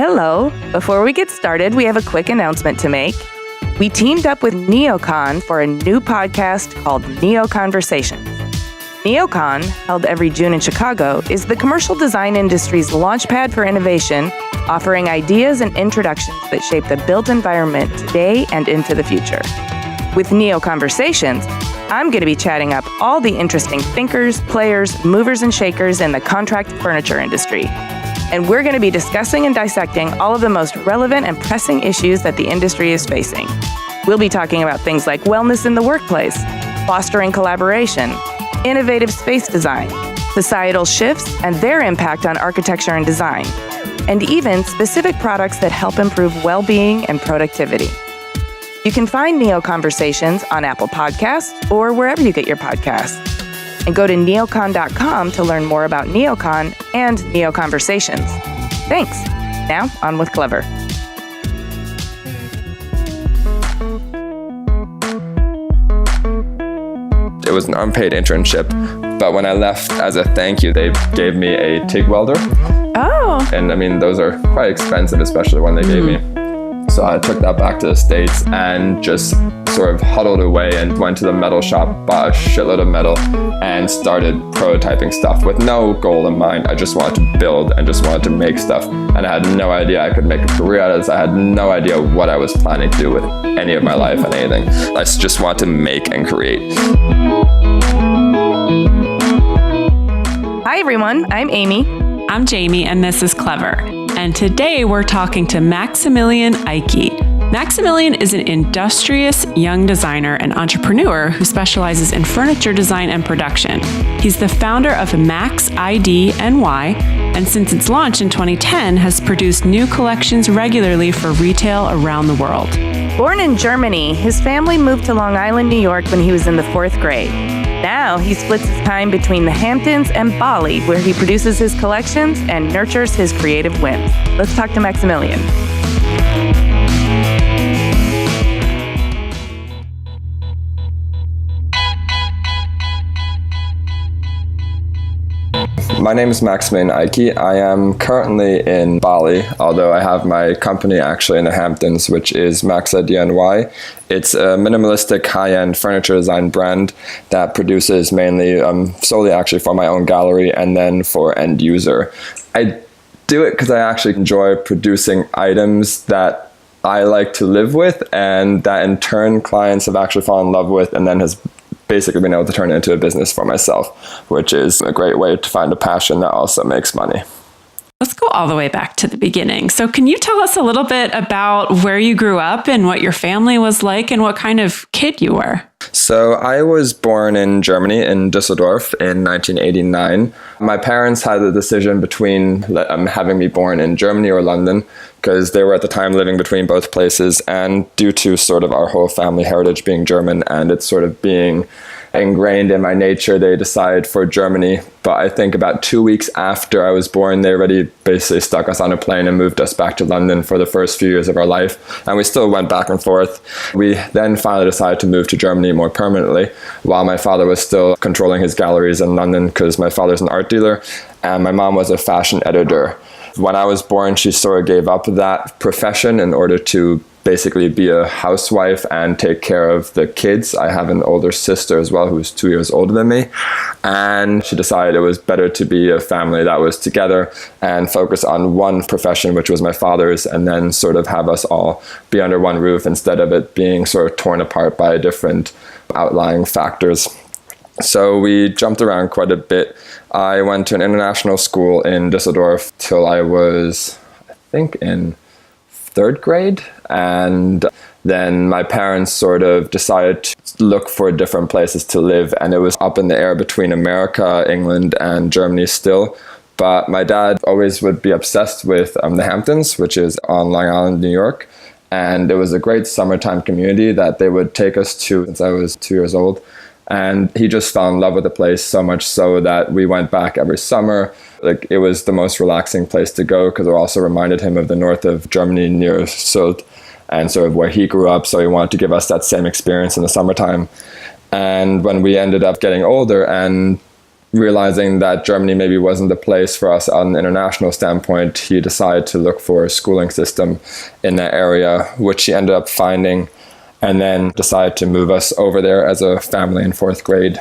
Hello. Before we get started, we have a quick announcement to make. We teamed up with Neocon for a new podcast called Neo Conversations. Neocon, held every June in Chicago, is the commercial design industry's launchpad for innovation, offering ideas and introductions that shape the built environment today and into the future. With Neo Conversations, I'm going to be chatting up all the interesting thinkers, players, movers, and shakers in the contract furniture industry. And we're going to be discussing and dissecting all of the most relevant and pressing issues that the industry is facing. We'll be talking about things like wellness in the workplace, fostering collaboration, innovative space design, societal shifts and their impact on architecture and design, and even specific products that help improve well-being and productivity. You can find Neo Conversations on Apple Podcasts or wherever you get your podcasts. And go to neocon.com to learn more about Neocon and Neo Conversations. Thanks. Now, on with Clever. It was an unpaid internship, but when I left as a thank you, they gave me a TIG welder. Oh. And I mean, those are quite expensive, especially when they gave me. So I took that back to the States and just sort of huddled away and went to the metal shop, bought a shitload of metal, and started prototyping stuff with no goal in mind. I just wanted to build and just wanted to make stuff. And I had no idea I could make a career out of this. I had no idea what I was planning to do with any of my life and anything. I just wanted to make and create. Hi, everyone. I'm Amy. I'm Jamie, and this is Clever. And today we're talking to Maximilian Eicke. Maximilian is an industrious young designer and entrepreneur who specializes in furniture design and production. He's the founder of Max ID NY, and since its launch in 2010 has produced new collections regularly for retail around the world. Born in Germany, his family moved to Long Island, New York when he was in the 4th grade. Now he splits his time between the Hamptons and Bali, where he produces his collections and nurtures his creative whims. Let's talk to Maximilian. My name is Maximilian Eicke. I am currently in Bali, although I have my company actually in the Hamptons, which is Max ID NY. It's a minimalistic high-end furniture design brand that produces mainly solely actually for my own gallery and then for end user. I do it because I actually enjoy producing items that I like to live with and that in turn clients have actually fallen in love with and then has basically been able to turn it into a business for myself, which is a great way to find a passion that also makes money. Let's go all the way back to the beginning. So can you tell us a little bit about where you grew up and what your family was like and what kind of kid you were? So I was born in Germany, in Düsseldorf, in 1989. My parents had the decision between having me born in Germany or London, because they were at the time living between both places, and due to sort of our whole family heritage being German and it's sort of being ingrained in my nature, they decided for Germany. But I think about 2 weeks after I was born, they already basically stuck us on a plane and moved us back to London for the first few years of our life. And we still went back and forth. We then finally decided to move to Germany more permanently, while my father was still controlling his galleries in London because my father's an art dealer and my mom was a fashion editor. When I was born, she sort of gave up that profession in order to basically be a housewife and take care of the kids. I have an older sister as well who's 2 years older than me. And she decided it was better to be a family that was together and focus on one profession, which was my father's, and then sort of have us all be under one roof instead of it being sort of torn apart by different outlying factors. So we jumped around quite a bit. I went to an international school in Düsseldorf till I was, I think, in 3rd grade. And then my parents sort of decided to look for different places to live. And it was up in the air between America, England, and Germany still. But my dad always would be obsessed with the Hamptons, which is on Long Island, New York. And it was a great summertime community that they would take us to since I was 2 years old. And he just fell in love with the place so much so that we went back every summer. Like, it was the most relaxing place to go because it also reminded him of the north of Germany near Sylt and sort of where he grew up. So he wanted to give us that same experience in the summertime. And when we ended up getting older and realizing that Germany maybe wasn't the place for us on an international standpoint, he decided to look for a schooling system in that area, which he ended up finding, and then decided to move us over there as a family in 4th grade.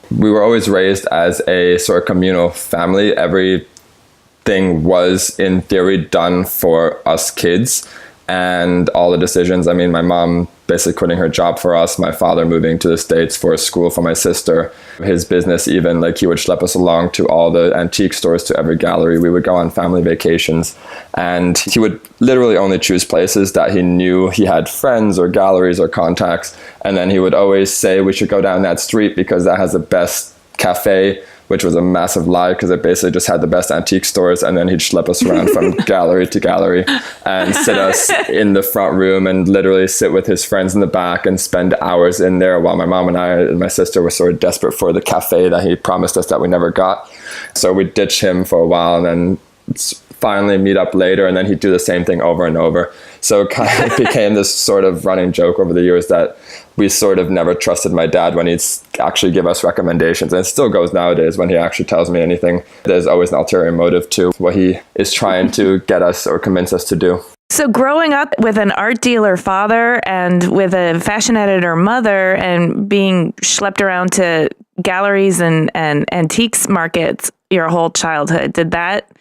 We were always raised as a sort of communal family. Everything was, in theory, done for us kids. And all the decisions, I mean, my mom basically quitting her job for us, my father moving to the States for school for my sister, his business even, like he would schlep us along to all the antique stores, to every gallery. We would go on family vacations, and he would literally only choose places that he knew he had friends or galleries or contacts. And then he would always say we should go down that street because that has the best cafe, which was a massive lie because it basically just had the best antique stores. And then he'd schlep us around from gallery to gallery and sit us in the front room and literally sit with his friends in the back and spend hours in there while my mom and I and my sister were sort of desperate for the cafe that he promised us that we never got. So we'd ditch him for a while and then finally meet up later, and then he'd do the same thing over and over. So it kind of became this sort of running joke over the years that we sort of never trusted my dad when he'd actually give us recommendations. And it still goes nowadays when he actually tells me anything. There's always an ulterior motive to what he is trying to get us or convince us to do. So growing up with an art dealer father and with a fashion editor mother and being schlepped around to galleries and antiques markets your whole childhood, did that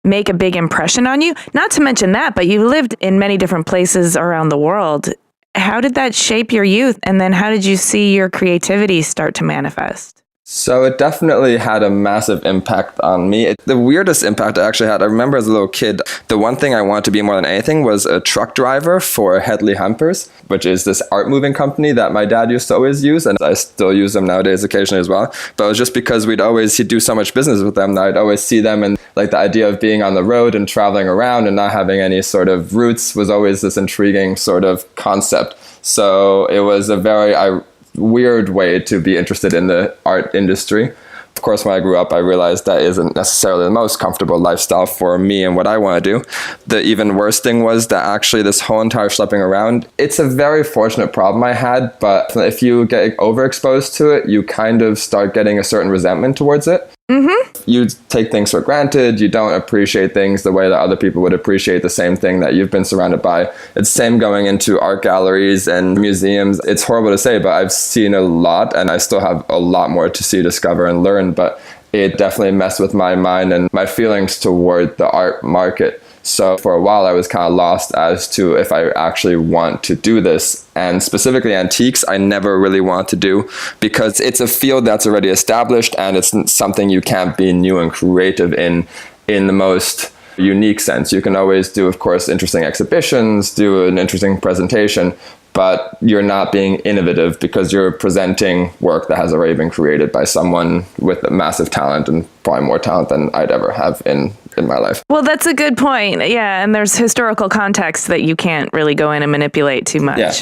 make a big impression on you? Not to mention that, but you lived in many different places around the world. How did that shape your youth? And then how did you see your creativity start to manifest? So it definitely had a massive impact on me. The weirdest impact I actually had, I remember as a little kid, the one thing I wanted to be more than anything was a truck driver for Hedley Hampers, which is this art moving company that my dad used to always use, and I still use them nowadays occasionally as well. But it was just because he'd do so much business with them that I'd always see them, and like the idea of being on the road and traveling around and not having any sort of roots was always this intriguing sort of concept. So it was a very weird way to be interested in the art industry. Of course, when I grew up, I realized that isn't necessarily the most comfortable lifestyle for me and what I want to do. The even worse thing was that actually this whole entire schlepping around, it's a very fortunate problem I had, but if you get overexposed to it, you kind of start getting a certain resentment towards it. Mm-hmm. You take things for granted. You don't appreciate things the way that other people would appreciate the same thing that you've been surrounded by. It's the same going into art galleries and museums. It's horrible to say, but I've seen a lot and I still have a lot more to see, discover, and learn. But it definitely messed with my mind and my feelings toward the art market. So for a while, I was kind of lost as to if I actually want to do this. And specifically antiques, I never really want to do because it's a field that's already established and it's something you can't be new and creative in the most unique sense. You can always do, of course, interesting exhibitions, do an interesting presentation, but you're not being innovative because you're presenting work that has already been created by someone with a massive talent and probably more talent than I'd ever have in my life. Well, that's a good point. Yeah, and there's historical context that you can't really go in and manipulate too much. Yeah.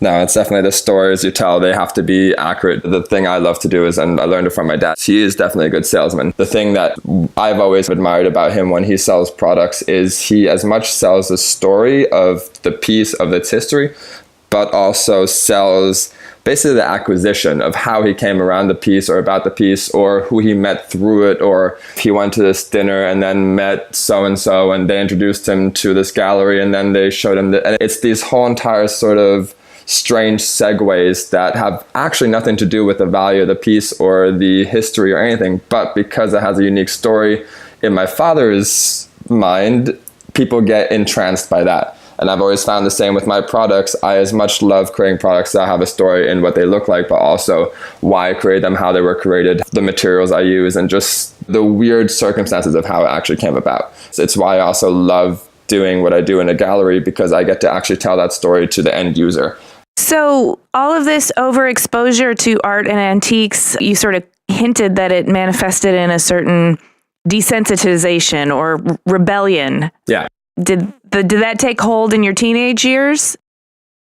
No, it's definitely the stories you tell, they have to be accurate. The thing I love to do is, and I learned it from my dad, he is definitely a good salesman. The thing that I've always admired about him when he sells products is he as much sells the story of the piece, of its history, but also sells basically the acquisition of how he came around the piece or about the piece or who he met through it, or he went to this dinner and then met so-and-so and they introduced him to this gallery and then they showed him and it's these whole entire sort of strange segues that have actually nothing to do with the value of the piece or the history or anything, but because it has a unique story in my father's mind, people get entranced by that. And I've always found the same with my products. I as much love creating products that have a story in what they look like, but also why I created them, how they were created, the materials I use, and just the weird circumstances of how it actually came about. So it's why I also love doing what I do in a gallery, because I get to actually tell that story to the end user. So all of this overexposure to art and antiques, you sort of hinted that it manifested in a certain desensitization or rebellion. Yeah. Did that take hold in your teenage years?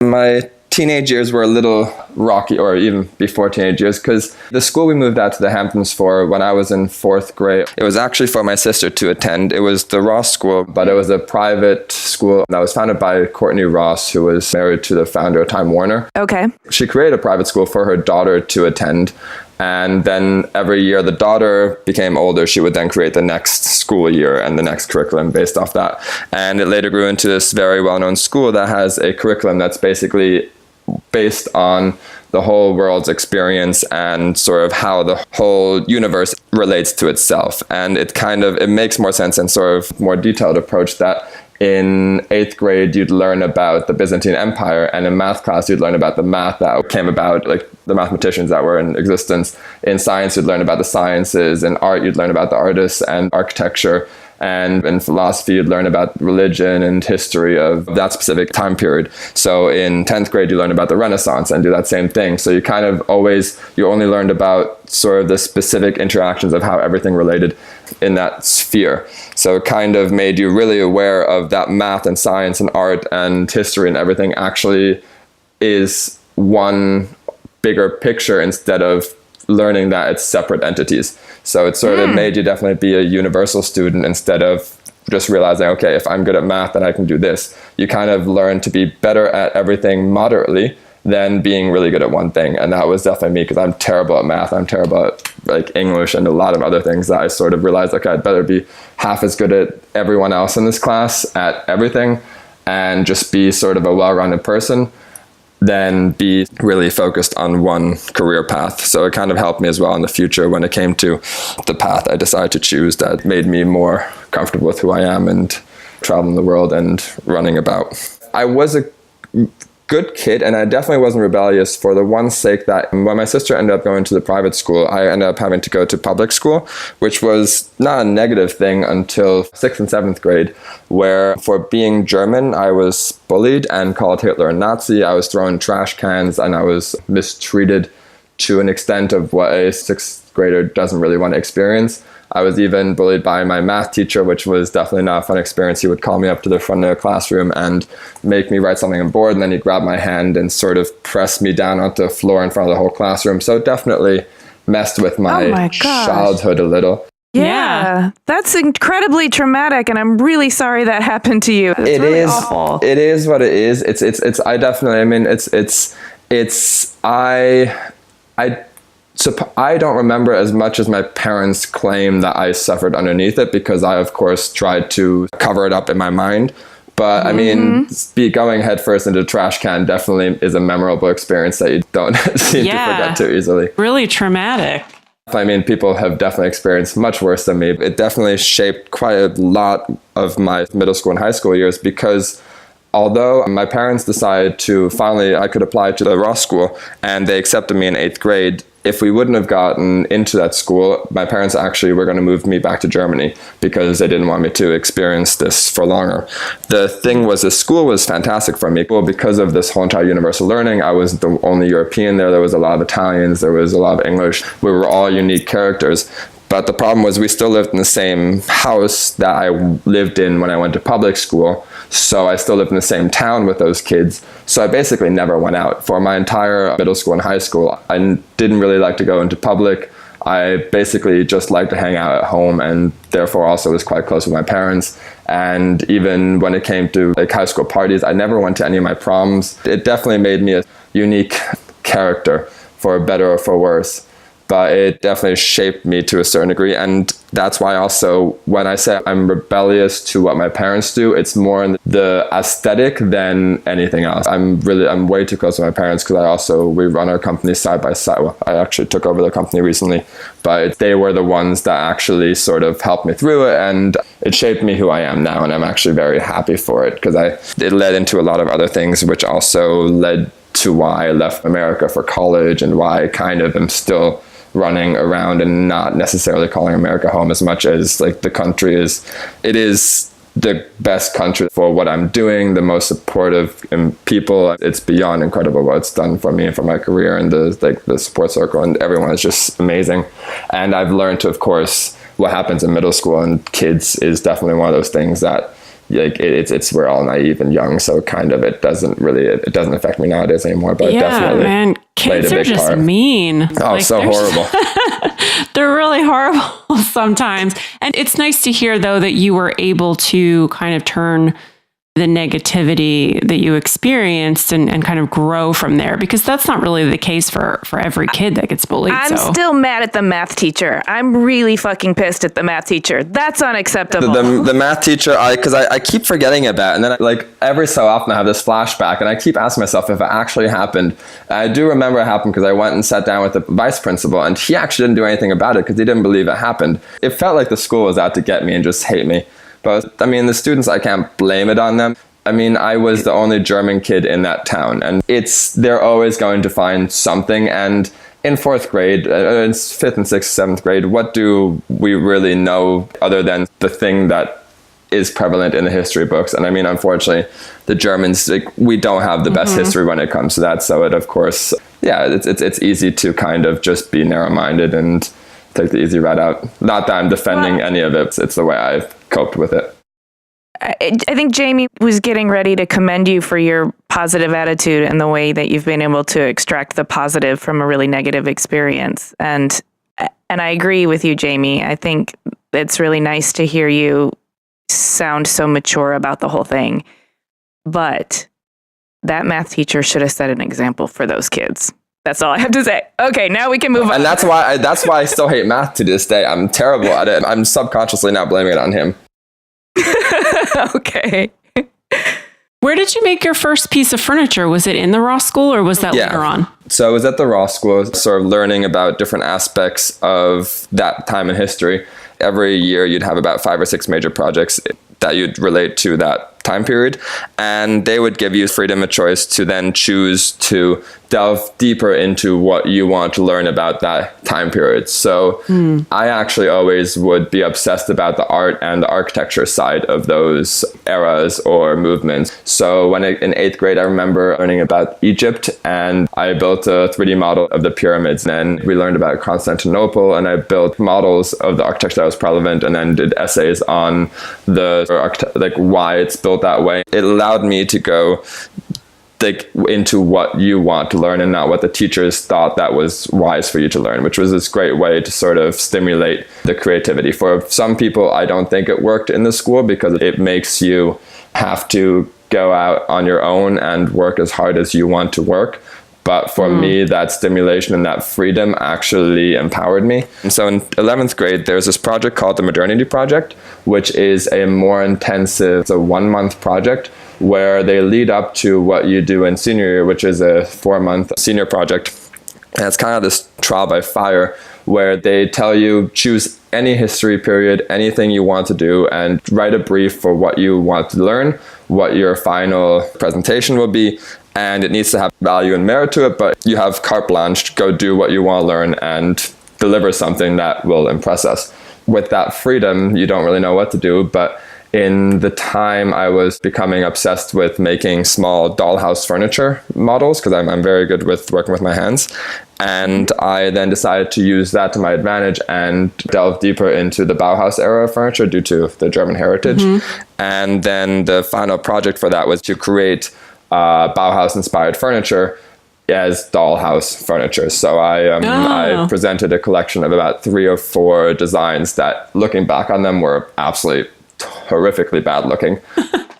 My teenage years were a little rocky, or even before teenage years, because the school we moved out to the Hamptons for when I was in 4th grade, it was actually for my sister to attend. It was the Ross School, but it was a private school that was founded by Courtney Ross, who was married to the founder of Time Warner. Okay. She created a private school for her daughter to attend. And then every year the daughter became older, she would then create the next school year and the next curriculum based off that. And it later grew into this very well-known school that has a curriculum that's basically based on the whole world's experience and sort of how the whole universe relates to itself. And it makes more sense and sort of more detailed approach that in 8th grade, you'd learn about the Byzantine Empire, and in math class, you'd learn about the math that came about, like the mathematicians that were in existence. In science, you'd learn about the sciences. In art, you'd learn about the artists and architecture. And in philosophy, you'd learn about religion and history of that specific time period. So in 10th grade, you learn about the Renaissance and do that same thing. So you kind of you only learned about sort of the specific interactions of how everything related in that sphere. So it kind of made you really aware of that math and science and art and history and everything actually is one bigger picture instead of learning that it's separate entities. So it sort of made you definitely be a universal student instead of just realizing, okay, if I'm good at math, then I can do this. You kind of learn to be better at everything moderately than being really good at one thing. And that was definitely me, because I'm terrible at math. I'm terrible at like English and a lot of other things that I sort of realized, okay, I'd better be half as good at everyone else in this class at everything and just be sort of a well-rounded person than be really focused on one career path. So it kind of helped me as well in the future when it came to the path I decided to choose that made me more comfortable with who I am and traveling the world and running about. I was a good kid, and I definitely wasn't rebellious for the one sake that when my sister ended up going to the private school, I ended up having to go to public school, which was not a negative thing until 6th and 7th grade, where for being German, I was bullied and called Hitler a Nazi. I was thrown in trash cans and I was mistreated to an extent of what a 6th grader doesn't really want to experience. I was even bullied by my math teacher, which was definitely not a fun experience. He would call me up to the front of the classroom and make me write something on board, and then he'd grab my hand and sort of press me down onto the floor in front of the whole classroom. So it definitely messed with my childhood a little. Yeah, that's incredibly traumatic, and I'm really sorry that happened to you. It's really awful. It is what it is. I definitely, I mean, I don't remember as much as my parents claim that I suffered underneath it, because I, of course, tried to cover it up in my mind. But I mean, going headfirst into a trash can definitely is a memorable experience that you don't seem to forget too easily. Really traumatic. I mean, people have definitely experienced much worse than me. It definitely shaped quite a lot of my middle school and high school years, because although my parents decided I could apply to the Ross School, and they accepted me in 8th grade. If we wouldn't have gotten into that school, my parents actually were going to move me back to Germany because they didn't want me to experience this for longer. The thing was, the school was fantastic for me. Well, because of this whole entire universal learning, I was the only European there. There was a lot of Italians. There was a lot of English. We were all unique characters. But the problem was we still lived in the same house that I lived in when I went to public school. So I still lived in the same town with those kids. So I basically never went out. For my entire middle school and high school, I didn't really like to go into public. I basically just liked to hang out at home, and therefore also was quite close with my parents. And even when it came to like high school parties, I never went to any of my proms. It definitely made me a unique character, for better or for worse. But it definitely shaped me to a certain degree. And that's why also when I say I'm rebellious to what my parents do, it's more in the aesthetic than anything else. I'm way too close to my parents, because we run our company side by side. Well, I actually took over the company recently, but they were the ones that actually sort of helped me through it. And it shaped me who I am now. And I'm actually very happy for it, because it led into a lot of other things, which also led to why I left America for college, and why I kind of am still running around and not necessarily calling America home as much as like the country is. It is the best country for what I'm doing, the most supportive in people. It's beyond incredible what it's done for me and for my career, and the support circle, and everyone is just amazing. And I've learned to, of course, what happens in middle school and kids is definitely one of those things that we're all naive and young, so kind of it doesn't affect me nowadays anymore. But it definitely man, played a kids are big just part. mean. Oh, so horrible. They're really horrible sometimes. And it's nice to hear, though, that you were able to kind of turn the negativity that you experienced and kind of grow from there, because that's not really the case for every kid that gets bullied. I'm still mad at the math teacher. I'm really fucking pissed at the math teacher. That's unacceptable. The math teacher, because I keep forgetting about it. And then like every so often I have this flashback and I keep asking myself if it actually happened. And I do remember it happened because I went and sat down with the vice principal and he actually didn't do anything about it because he didn't believe it happened. It felt like the school was out to get me and just hate me. But I mean, the students, I can't blame it on them. I mean, I was the only German kid in that town, and they're always going to find something. And in fourth grade, it's fifth and sixth, seventh grade, what do we really know other than the thing that is prevalent in the history books? And I mean, unfortunately, the Germans, we don't have the best history when it comes to that. So it, of course, it's easy to kind of just be narrow-minded and take the easy route out. Not that I'm defending any of it. It's the way I've coped with it. I think Jamie was getting ready to commend you for your positive attitude and the way that you've been able to extract the positive from a really negative experience. And I agree with you, Jamie. I think it's really nice to hear you sound so mature about the whole thing. But that math teacher should have set an example for those kids. That's all I have to say. Okay, now we can move on. And that's why I still hate math to this day. I'm terrible at it. I'm subconsciously now blaming it on him. Okay. Where did you make your first piece of furniture? Was it in the Ross School or was that later on? So I was at the Ross School, sort of learning about different aspects of that time in history. Every year you'd have about 5 or 6 major projects that you'd relate to that time period. And they would give you freedom of choice to then choose to delve deeper into what you want to learn about that time period. So I actually always would be obsessed about the art and the architecture side of those eras or movements. So in 8th grade, I remember learning about Egypt, and I built a 3D model of the pyramids. And then we learned about Constantinople, and I built models of the architecture that was prevalent, and then did essays on like why it's built that way. It allowed me to go into what you want to learn and not what the teachers thought that was wise for you to learn, which was this great way to sort of stimulate the creativity. For some people, I don't think it worked in the school because it makes you have to go out on your own and work as hard as you want to work. But for me, that stimulation and that freedom actually empowered me. And so in 11th grade, there's this project called the Modernity Project, which is a more intensive, it's a 1-month project where they lead up to what you do in senior year, which is a 4-month senior project. And it's kind of this trial by fire where they tell you choose any history period, anything you want to do, and write a brief for what you want to learn, what your final presentation will be. And it needs to have value and merit to it, but you have carte blanche, go do what you want to learn and deliver something that will impress us. With that freedom, you don't really know what to do, but in the time I was becoming obsessed with making small dollhouse furniture models because I'm very good with working with my hands. And I then decided to use that to my advantage and delve deeper into the Bauhaus era of furniture due to the German heritage. And then the final project for that was to create Bauhaus-inspired furniture as dollhouse furniture. So I presented a collection of about 3 or 4 designs that, looking back on them, were absolutely horrifically bad looking,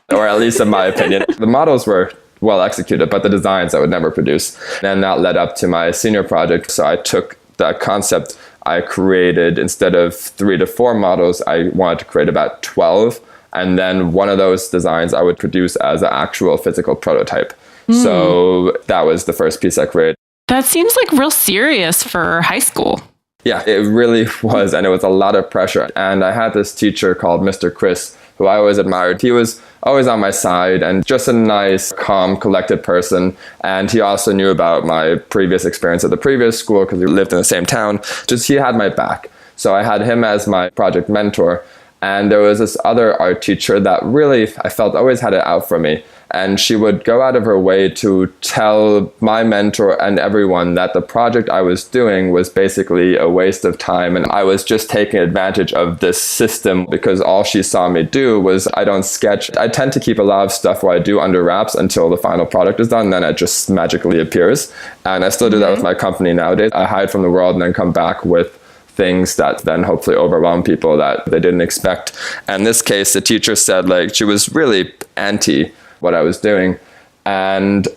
or at least in my opinion. The models were well executed, but the designs I would never produce. And that led up to my senior project. So I took that concept I created, instead of 3 to 4 models, I wanted to create about 12. And then one of those designs I would produce as an actual physical prototype. So that was the first piece I created. That seems like real serious for high school. Yeah, it really was. And it was a lot of pressure. And I had this teacher called Mr. Chris, who I always admired. He was always on my side and just a nice, calm, collected person. And he also knew about my previous experience at the previous school because we lived in the same town. Just he had my back. So I had him as my project mentor. And there was this other art teacher that really, I felt, always had it out for me. And she would go out of her way to tell my mentor and everyone that the project I was doing was basically a waste of time. And I was just taking advantage of this system because all she saw me do was I don't sketch. I tend to keep a lot of stuff what I do under wraps until the final product is done. Then it just magically appears. And I still do that with my company nowadays. I hide from the world and then come back with things that then hopefully overwhelm people that they didn't expect. And in this case, the teacher said, like, she was really anti what I was doing. And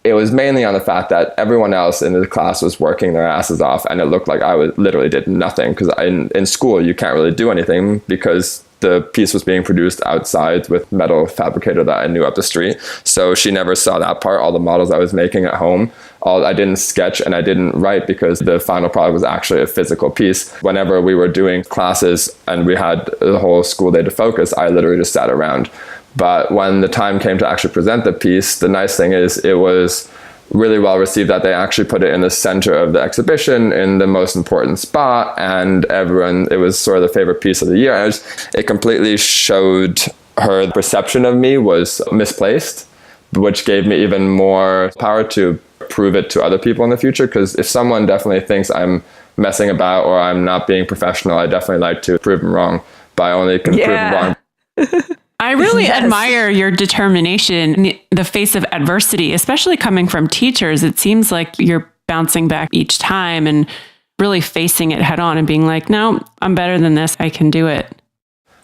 it was mainly on the fact that everyone else in the class was working their asses off, and it looked like I literally did nothing, because in school you can't really do anything because the piece was being produced outside with metal fabricator that I knew up the street. So she never saw that part. All the models I was making at home, I didn't sketch and I didn't write, because the final product was actually a physical piece. Whenever we were doing classes and we had the whole school day to focus, I literally just sat around. But when the time came to actually present the piece, the nice thing is it was really well received, that they actually put it in the center of the exhibition in the most important spot, and everyone, it was sort of the favorite piece of the year. And it completely showed her perception of me was misplaced, which gave me even more power to prove it to other people in the future. Because if someone definitely thinks I'm messing about or I'm not being professional, I definitely like to prove them wrong, but I only can prove them wrong. I really admire your determination in the face of adversity, especially coming from teachers. It seems like you're bouncing back each time and really facing it head on and being like, no, I'm better than this. I can do it.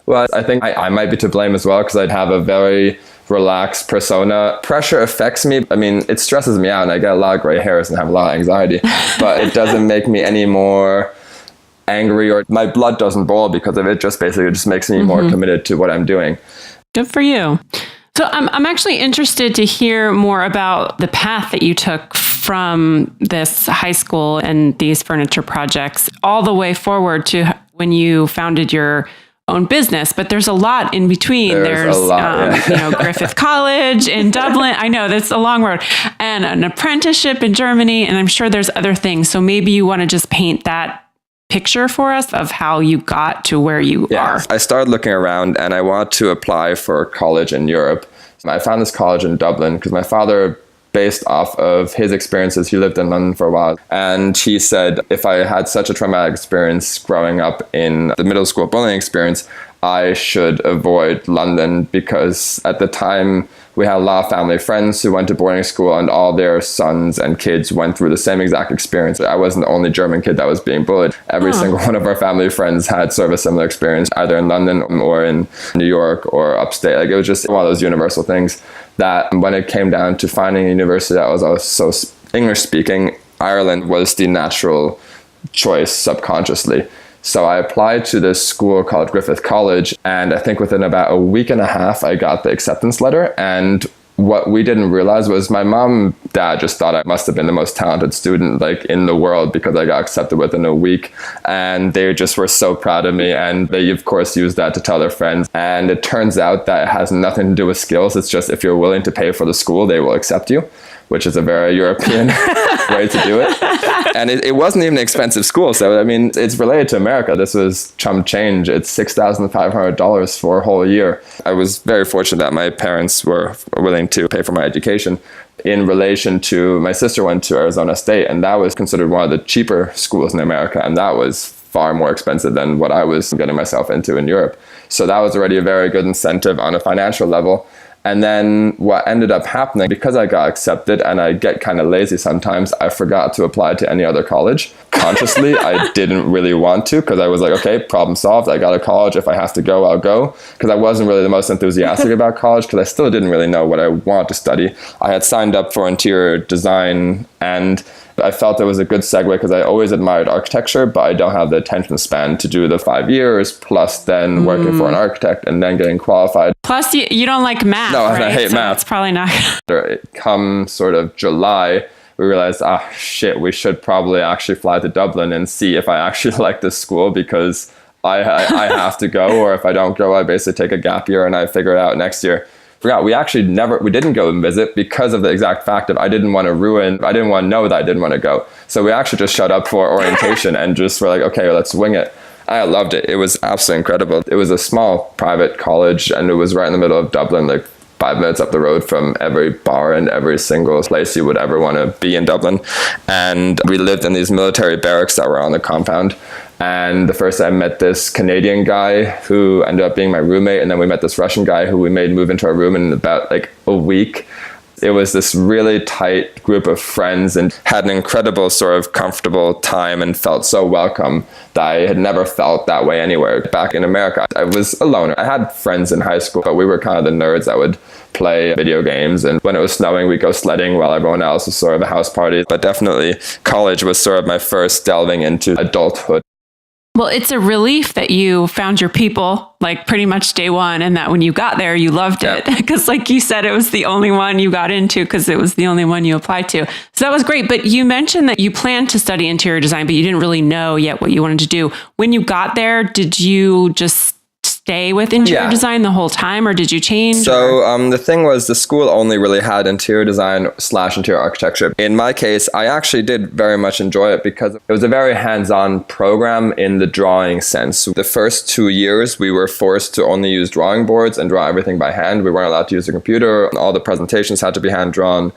Well, I think I might be to blame as well, because I'd have a very relaxed persona. Pressure affects me. I mean, it stresses me out, and I get a lot of gray hairs and have a lot of anxiety, but it doesn't make me any more angry, or my blood doesn't boil because of it. Just basically, it just makes me more committed to what I'm doing. Good for you. So I'm actually interested to hear more about the path that you took from this high school and these furniture projects all the way forward to when you founded your own business. But there's a lot in between. There's a lot, Griffith College in Dublin. I know that's a long road, and an apprenticeship in Germany. And I'm sure there's other things. So maybe you want to just paint that picture for us of how you got to where you are. I started looking around, and I wanted to apply for college in Europe. I found this college in Dublin because my father, based off of his experiences, he lived in London for a while, and he said if I had such a traumatic experience growing up in the middle school bullying experience, I should avoid London, because at the time we had a lot of family friends who went to boarding school, and all their sons and kids went through the same exact experience. I wasn't the only German kid that was being bullied. Every single one of our family friends had sort of a similar experience, either in London or in New York or upstate. Like, it was just one of those universal things that when it came down to finding a university that was also English speaking, Ireland was the natural choice subconsciously. So I applied to this school called Griffith College, and I think within about a week and a half, I got the acceptance letter. And what we didn't realize was my mom and dad just thought I must have been the most talented student like in the world, because I got accepted within a week. And they just were so proud of me. And they, of course, used that to tell their friends. And it turns out that it has nothing to do with skills. It's just if you're willing to pay for the school, they will accept you, which is a very European way to do it. And it wasn't even an expensive school. So, I mean, it's related to America. This was chump change. It's $6,500 for a whole year. I was very fortunate that my parents were willing to pay for my education. In relation to, my sister went to Arizona State, and that was considered one of the cheaper schools in America. And that was far more expensive than what I was getting myself into in Europe. So that was already a very good incentive on a financial level. And then what ended up happening, because I got accepted, and I get kind of lazy sometimes, I forgot to apply to any other college. Consciously, I didn't really want to, because I was like, okay, problem solved. I got a college. If I have to go, I'll go. Because I wasn't really the most enthusiastic about college, because I still didn't really know what I wanted to study. I had signed up for interior design, and I felt it was a good segue because I always admired architecture, but I don't have the attention span to do the 5 years, plus then working for an architect and then getting qualified. Plus, you don't like math. No, right? I hate math. It's probably not. Come sort of July, we realized, shit, we should probably actually fly to Dublin and see if I actually like this school, because I have to go, or if I don't go, I basically take a gap year and I figure it out next year. We didn't go and visit because of the exact fact of I didn't want to know that I didn't want to go. So we actually just showed up for orientation and just were like, okay, let's wing it. I loved it. It was absolutely incredible. It was a small private college, and it was right in the middle of Dublin, like 5 minutes up the road from every bar and every single place you would ever want to be in Dublin. And we lived in these military barracks that were on the compound. And the first time I met this Canadian guy who ended up being my roommate, and then we met this Russian guy who we made move into our room in about like a week. It was this really tight group of friends and had an incredible sort of comfortable time and felt so welcome that I had never felt that way anywhere. Back in America, I was alone. I had friends in high school, but we were kind of the nerds that would play video games. And when it was snowing, we'd go sledding while everyone else was sort of a house party. But definitely college was sort of my first delving into adulthood. Well, it's a relief that you found your people like pretty much day one, and that when you got there, you loved it. Because like you said, it was the only one you got into because it was the only one you applied to. So that was great. But you mentioned that you planned to study interior design, but you didn't really know yet what you wanted to do. When you got there, did you just stay with interior design the whole time, or did you change? So the thing was, the school only really had interior design / interior architecture. In my case, I actually did very much enjoy it because it was a very hands-on program in the drawing sense. The first 2 years, we were forced to only use drawing boards and draw everything by hand. We weren't allowed to use a computer. All the presentations had to be hand-drawn.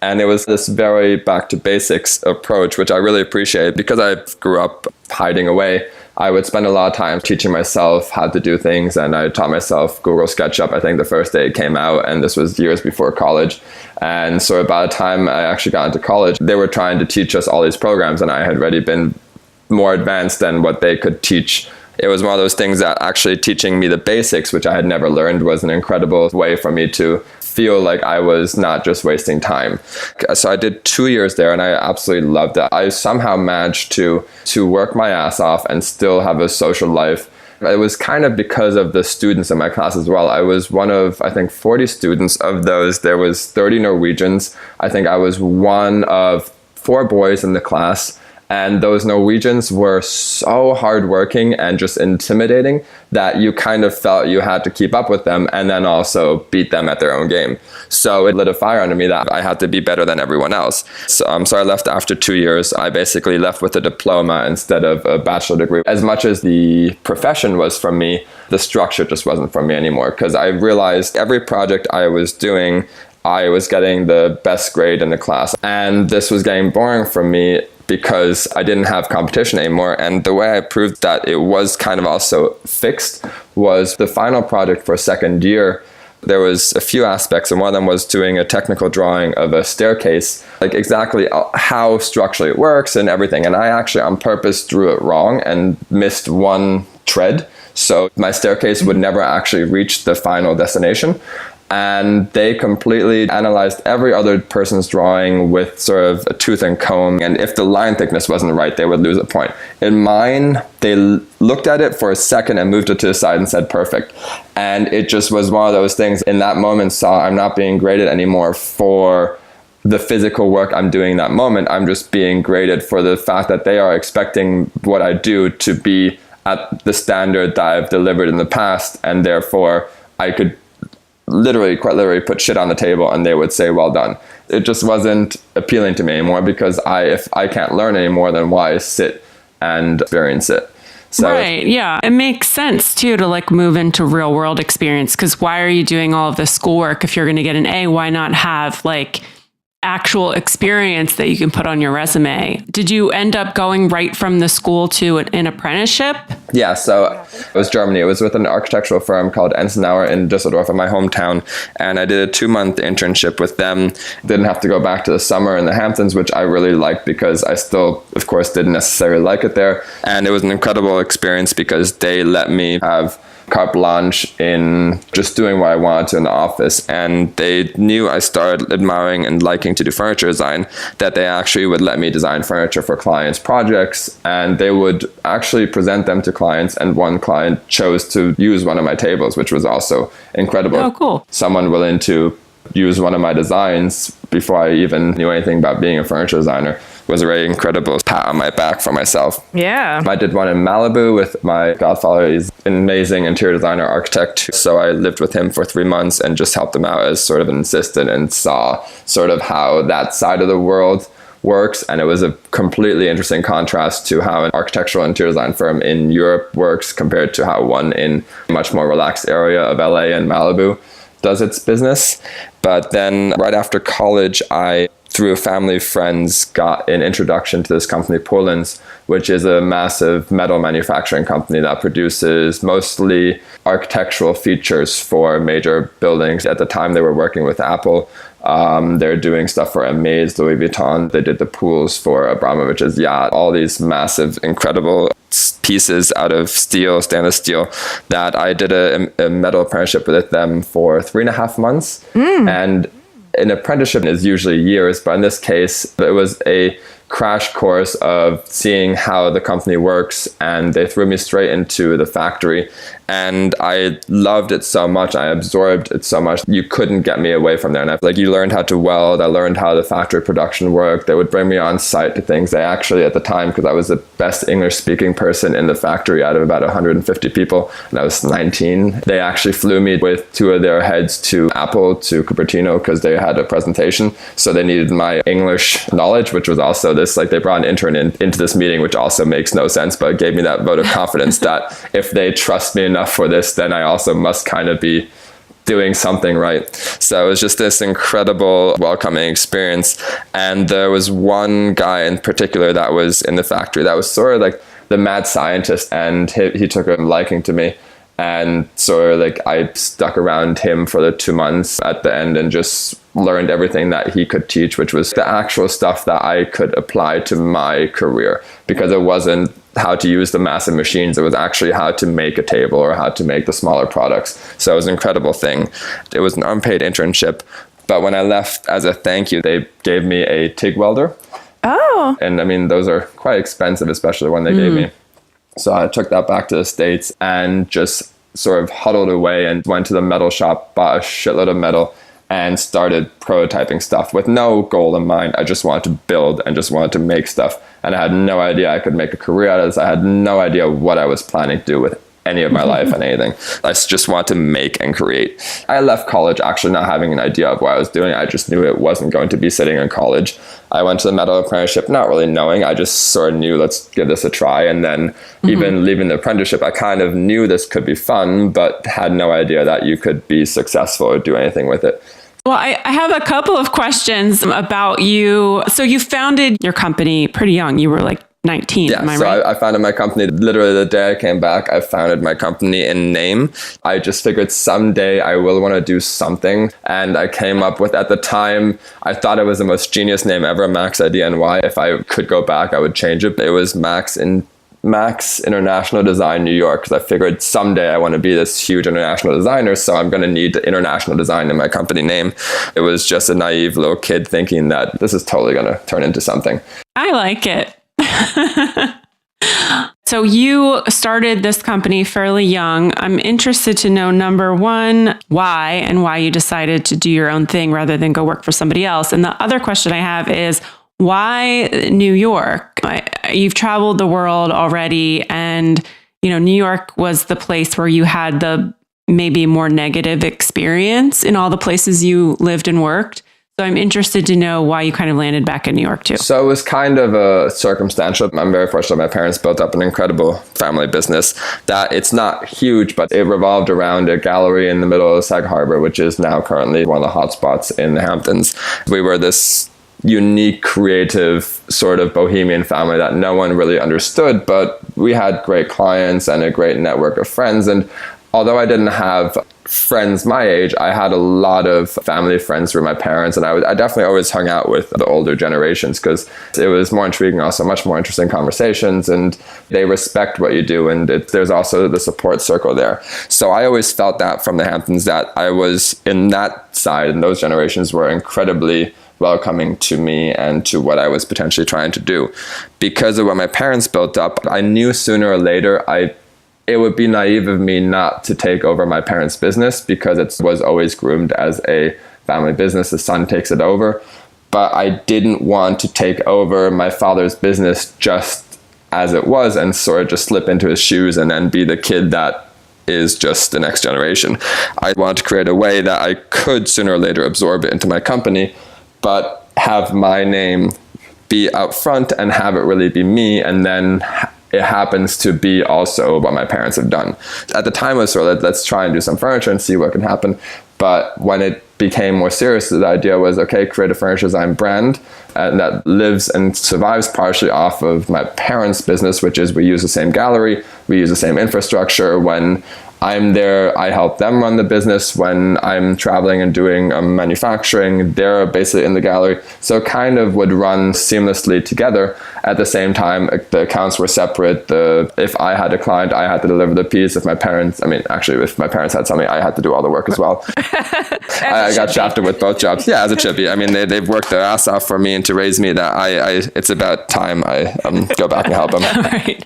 And it was this very back to basics approach, which I really appreciate. Because I grew up hiding away, I would spend a lot of time teaching myself how to do things, and I taught myself Google SketchUp, I think the first day it came out, and this was years before college. And so by the time I actually got into college, they were trying to teach us all these programs, and I had already been more advanced than what they could teach. It was one of those things that actually teaching me the basics, which I had never learned, was an incredible way for me to feel like I was not just wasting time. So I did 2 years there, and I absolutely loved it. I somehow managed to work my ass off and still have a social life. It was kind of because of the students in my class as well. I was one of, I think, 40 students. Of those, there was 30 Norwegians. I think I was one of 4 boys in the class. And those Norwegians were so hardworking and just intimidating that you kind of felt you had to keep up with them and then also beat them at their own game. So it lit a fire under me that I had to be better than everyone else. So I left after 2 years. I basically left with a diploma instead of a bachelor degree. As much as the profession was for me, the structure just wasn't for me anymore, because I realized every project I was doing, I was getting the best grade in the class. And this was getting boring for me because I didn't have competition anymore. And the way I proved that it was kind of also fixed was the final project for second year. There was a few aspects, and one of them was doing a technical drawing of a staircase, like exactly how structurally it works and everything. And I actually on purpose drew it wrong and missed one tread. So my staircase would never actually reach the final destination. And they completely analyzed every other person's drawing with sort of a tooth and comb. And if the line thickness wasn't right, they would lose a point. In mine, they looked at it for a second and moved it to the side and said, perfect. And it just was one of those things in that moment, saw I'm not being graded anymore for the physical work I'm doing in that moment. I'm just being graded for the fact that they are expecting what I do to be at the standard that I've delivered in the past. And therefore, I could quite literally put shit on the table and they would say, well done. It just wasn't appealing to me anymore, because if I can't learn anymore, then why sit and experience it? So, right. Yeah. It makes sense too to like move into real world experience, because why are you doing all of this schoolwork if you're going to get an A? Why not have like actual experience that you can put on your resume? Did you end up going right from the school to an apprenticeship? Yeah, so it was Germany. It was with an architectural firm called Ensenauer in Düsseldorf, in my hometown. And I did a 2-month internship with them. Didn't have to go back to the summer in the Hamptons, which I really liked because I still, of course, didn't necessarily like it there. And it was an incredible experience because they let me have carte blanche in just doing what I wanted to in the office. And they knew I started admiring and liking to do furniture design, that they actually would let me design furniture for clients' projects, and they would actually present them to clients. And one client chose to use one of my tables, which was also incredible. Oh, cool. Someone willing to use one of my designs before I even knew anything about being a furniture designer was a very incredible pat on my back for myself. Yeah. I did one in Malibu with my godfather. He's an amazing interior designer architect. So I lived with him for 3 months and just helped him out as sort of an assistant and saw sort of how that side of the world works. And it was a completely interesting contrast to how an architectural interior design firm in Europe works compared to how one in a much more relaxed area of LA and Malibu does its business. But then right after college, I, through a family of friends, got an introduction to this company, Poland's, which is a massive metal manufacturing company that produces mostly architectural features for major buildings. At the time, they were working with Apple They're doing stuff for Hermes, Louis Vuitton. They did the pools for Abramovich's yacht. All these massive, incredible pieces out of steel, stainless steel, that I did a metal apprenticeship with them for 3.5 months. And an apprenticeship is usually years, but in this case, it was a crash course of seeing how the company works, and they threw me straight into the factory, and I loved it so much. I absorbed it so much. You couldn't get me away from there. And you learned how to weld. I learned how the factory production worked. They would bring me on site to things. They actually, at the time, because I was the best English speaking person in the factory out of about 150 people, and I was 19, they actually flew me with 2 of their heads to Apple, to Cupertino, because they had a presentation. So they needed my English knowledge, which was also this, they brought an intern into this meeting, which also makes no sense, but it gave me that vote of confidence that if they trust me enough for this, then I also must kind of be doing something right. So it was just this incredible welcoming experience. And there was one guy in particular that was in the factory that was sort of like the mad scientist, and he took a liking to me. And sort of I stuck around him for the 2 months at the end and just learned everything that he could teach, which was the actual stuff that I could apply to my career, because it wasn't how to use the massive machines. It was actually how to make a table or how to make the smaller products. So it was an incredible thing. It was an unpaid internship, but when I left as a thank you, they gave me a TIG welder. Oh. And I mean, those are quite expensive, especially when they gave me. So I took that back to the States and just sort of huddled away and went to the metal shop, bought a shitload of metal, and started prototyping stuff with no goal in mind. I just wanted to build and just wanted to make stuff. And I had no idea I could make a career out of this. I had no idea what I was planning to do with any of my life and anything. I just wanted to make and create. I left college actually not having an idea of what I was doing. I just knew it wasn't going to be sitting in college. I went to the metal apprenticeship not really knowing. I just sort of knew, let's give this a try. And then even leaving the apprenticeship, I kind of knew this could be fun, but had no idea that you could be successful or do anything with it. Well, I have a couple of questions about you. So you founded your company pretty young. You were 19, yeah, am I so right? I founded my company literally the day I came back. I founded my company in name. I just figured someday I will want to do something. And I came up with, at the time, I thought it was the most genius name ever, Max IDNY. If I could go back, I would change it. It was Max International Design New York, because I figured someday I want to be this huge international designer, so I'm going to need international design in my company name. It was just a naive little kid thinking that this is totally going to turn into something. I like it. So you started this company fairly young. I'm interested to know, number one, why you decided to do your own thing rather than go work for somebody else. And the other question I have is, why New York? You've traveled the world already, and New York was the place where you had the maybe more negative experience in all the places you lived and worked. So I'm interested to know why you kind of landed back in New York too. So it was kind of a circumstantial. I'm very fortunate. My parents built up an incredible family business that it's not huge, but it revolved around a gallery in the middle of Sag Harbor, which is now currently one of the hotspots in the Hamptons. We were this unique, creative, sort of bohemian family that no one really understood, but we had great clients and a great network of friends. And although I didn't have friends my age, I had a lot of family friends through my parents, and I definitely always hung out with the older generations because it was more intriguing, also much more interesting conversations, and they respect what you do, and there's also the support circle there. So I always felt that from the Hamptons, that I was in that side, and those generations were incredibly welcoming to me and to what I was potentially trying to do. Because of what my parents built up, I knew sooner or later it would be naive of me not to take over my parents' business, because it was always groomed as a family business. The son takes it over. But I didn't want to take over my father's business just as it was and sort of just slip into his shoes and then be the kid that is just the next generation. I wanted to create a way that I could sooner or later absorb it into my company, but have my name be out front and have it really be me, and then it happens to be also what my parents have done. At the time, it was sort of, let's try and do some furniture and see what can happen. But when it became more serious, the idea was, okay, create a furniture design brand and that lives and survives partially off of my parents' business, which is we use the same gallery, we use the same infrastructure. When I'm there, I help them run the business. When I'm traveling and doing manufacturing, they're basically in the gallery. So it kind of would run seamlessly together. At the same time, the accounts were separate. If I had a client, I had to deliver the piece. If my parents had something, I had to do all the work as well. I got shafted with both jobs. Yeah, as a chippy. I mean, they've worked their ass off for me and to raise me that it's about time I go back and help them. Right.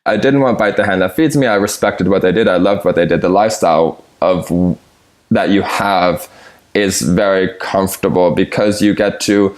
I didn't want to bite the hand that feeds me. I respected what they did. I loved what they did. The lifestyle that you have is very comfortable because you get to,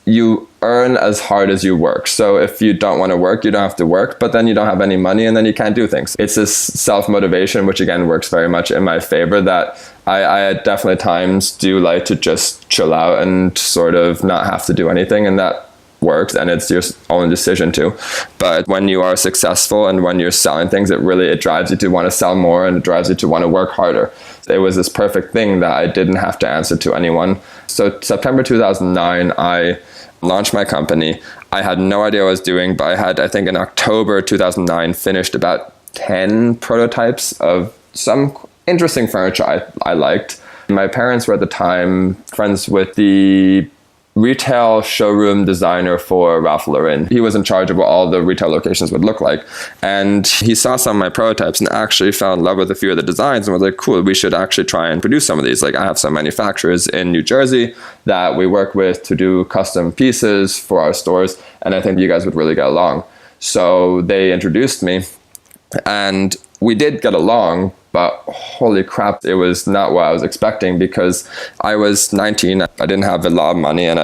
you earn as hard as you work. So if you don't want to work, you don't have to work, but then you don't have any money and then you can't do things. It's this self-motivation, which again works very much in my favor, that I definitely at times do like to just chill out and sort of not have to do anything, and that works, and it's your own decision too. But when you are successful and when you're selling things, it drives you to want to sell more, and it drives you to want to work harder. It was this perfect thing that I didn't have to answer to anyone. So September 2009, I launched my company. I had no idea what I was doing, but I had, I think in October 2009, finished about 10 prototypes of some interesting furniture I liked. My parents were at the time friends with the retail showroom designer for Ralph Lauren. He was in charge of what all the retail locations would look like. And he saw some of my prototypes and actually fell in love with a few of the designs and was like, cool, we should actually try and produce some of these. Like, I have some manufacturers in New Jersey that we work with to do custom pieces for our stores, and I think you guys would really get along. So they introduced me, and we did get along, but holy crap, it was not what I was expecting, because I was 19. I didn't have a lot of money, and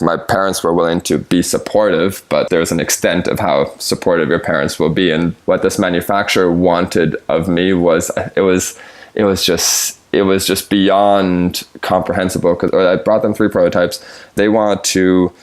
my parents were willing to be supportive, but there's an extent of how supportive your parents will be. And what this manufacturer wanted of me was just beyond comprehensible, because I brought them 3 prototypes. They wanted to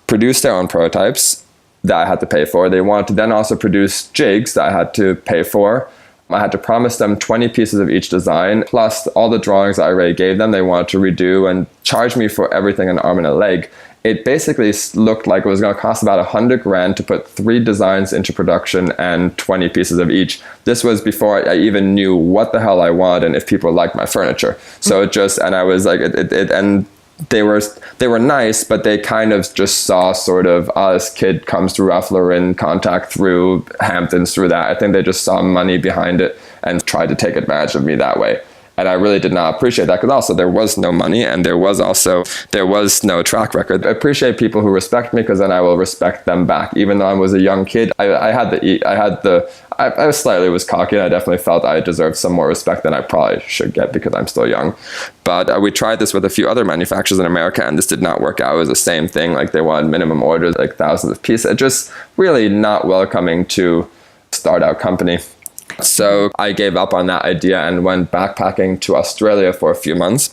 produce their own prototypes that I had to pay for. They wanted to then also produce jigs that I had to pay for. I had to promise them 20 pieces of each design, plus all the drawings I already gave them, they wanted to redo and charge me for everything an arm and a leg. It basically looked like it was going to cost about $100,000 to put 3 designs into production and 20 pieces of each. This was before I even knew what the hell I wanted and if people liked my furniture. So I was like, and they were nice, but they kind of just saw sort of, this kid comes through Ralph Lauren, contact through Hamptons, through that. I think they just saw money behind it and tried to take advantage of me that way. And I really did not appreciate that, because also there was no money and there was no track record. I appreciate people who respect me, because then I will respect them back. Even though I was a young kid, I slightly was cocky, and I definitely felt I deserved some more respect than I probably should get, because I'm still young. But we tried this with a few other manufacturers in America, and this did not work out. It was the same thing. Like, they wanted minimum orders, like thousands of pieces. It just really not welcoming to a start-out company. So I gave up on that idea and went backpacking to Australia for a few months.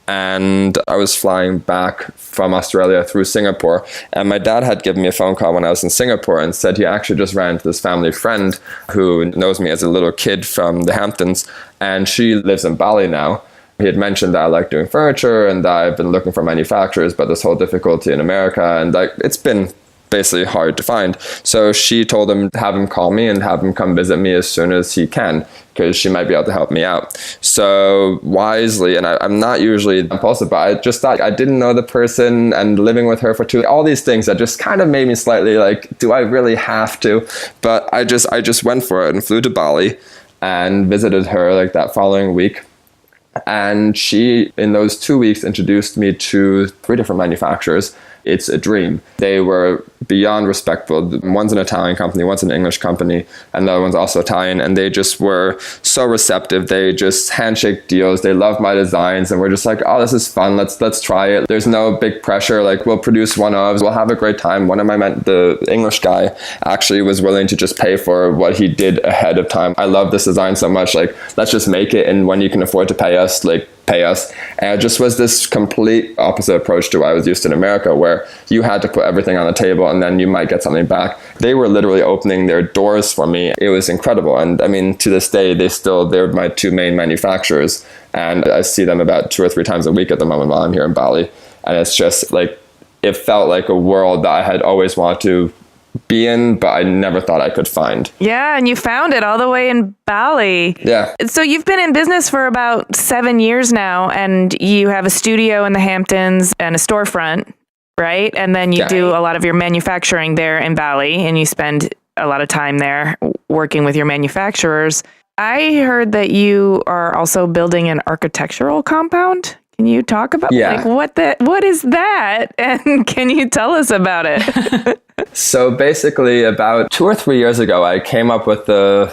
And I was flying back from Australia through Singapore. And my dad had given me a phone call when I was in Singapore and said he actually just ran into this family friend who knows me as a little kid from the Hamptons. And she lives in Bali now. He had mentioned that I like doing furniture and that I've been looking for manufacturers, but this whole difficulty in America, and it's been basically hard to find. So she told him to have him call me and have him come visit me as soon as he can, because she might be able to help me out. So wisely, and I'm not usually impulsive, but I just thought, I didn't know the person, and living with her for all these things that just kind of made me slightly like, do I really have to? But I just went for it and flew to Bali and visited her like that following week. And she, in those 2 weeks, introduced me to 3 different manufacturers. It's a dream. They were beyond respectful. One's an Italian company, one's an English company, and the other one's also Italian. And they just were so receptive. They just handshake deals. They loved my designs, and we're just like, oh, this is fun. Let's try it. There's no big pressure. Like, we'll produce one-ofs. We'll have a great time. One of the English guy actually was willing to just pay for what he did ahead of time. I love this design so much. Like, let's just make it, and when you can afford to pay us, pay us. And it just was this complete opposite approach to what I was used to in America, where you had to put everything on the table and then you might get something back. They were literally opening their doors for me. It was incredible. And I mean, to this day, they're my 2 main manufacturers, and I see them about 2 or 3 times a week at the moment while I'm here in Bali. And it's just like, it felt like a world that I had always wanted to be in, but I never thought I could find. Yeah, and you found it all the way in Bali. Yeah. So you've been in business for about 7 years now, and you have a studio in the Hamptons and a storefront, right? And then you do a lot of your manufacturing there in Bali, and you spend a lot of time there working with your manufacturers. I heard that you are also building an architectural compound. Can you talk about what is that? And can you tell us about it? So basically about 2 or 3 years ago, I came up with the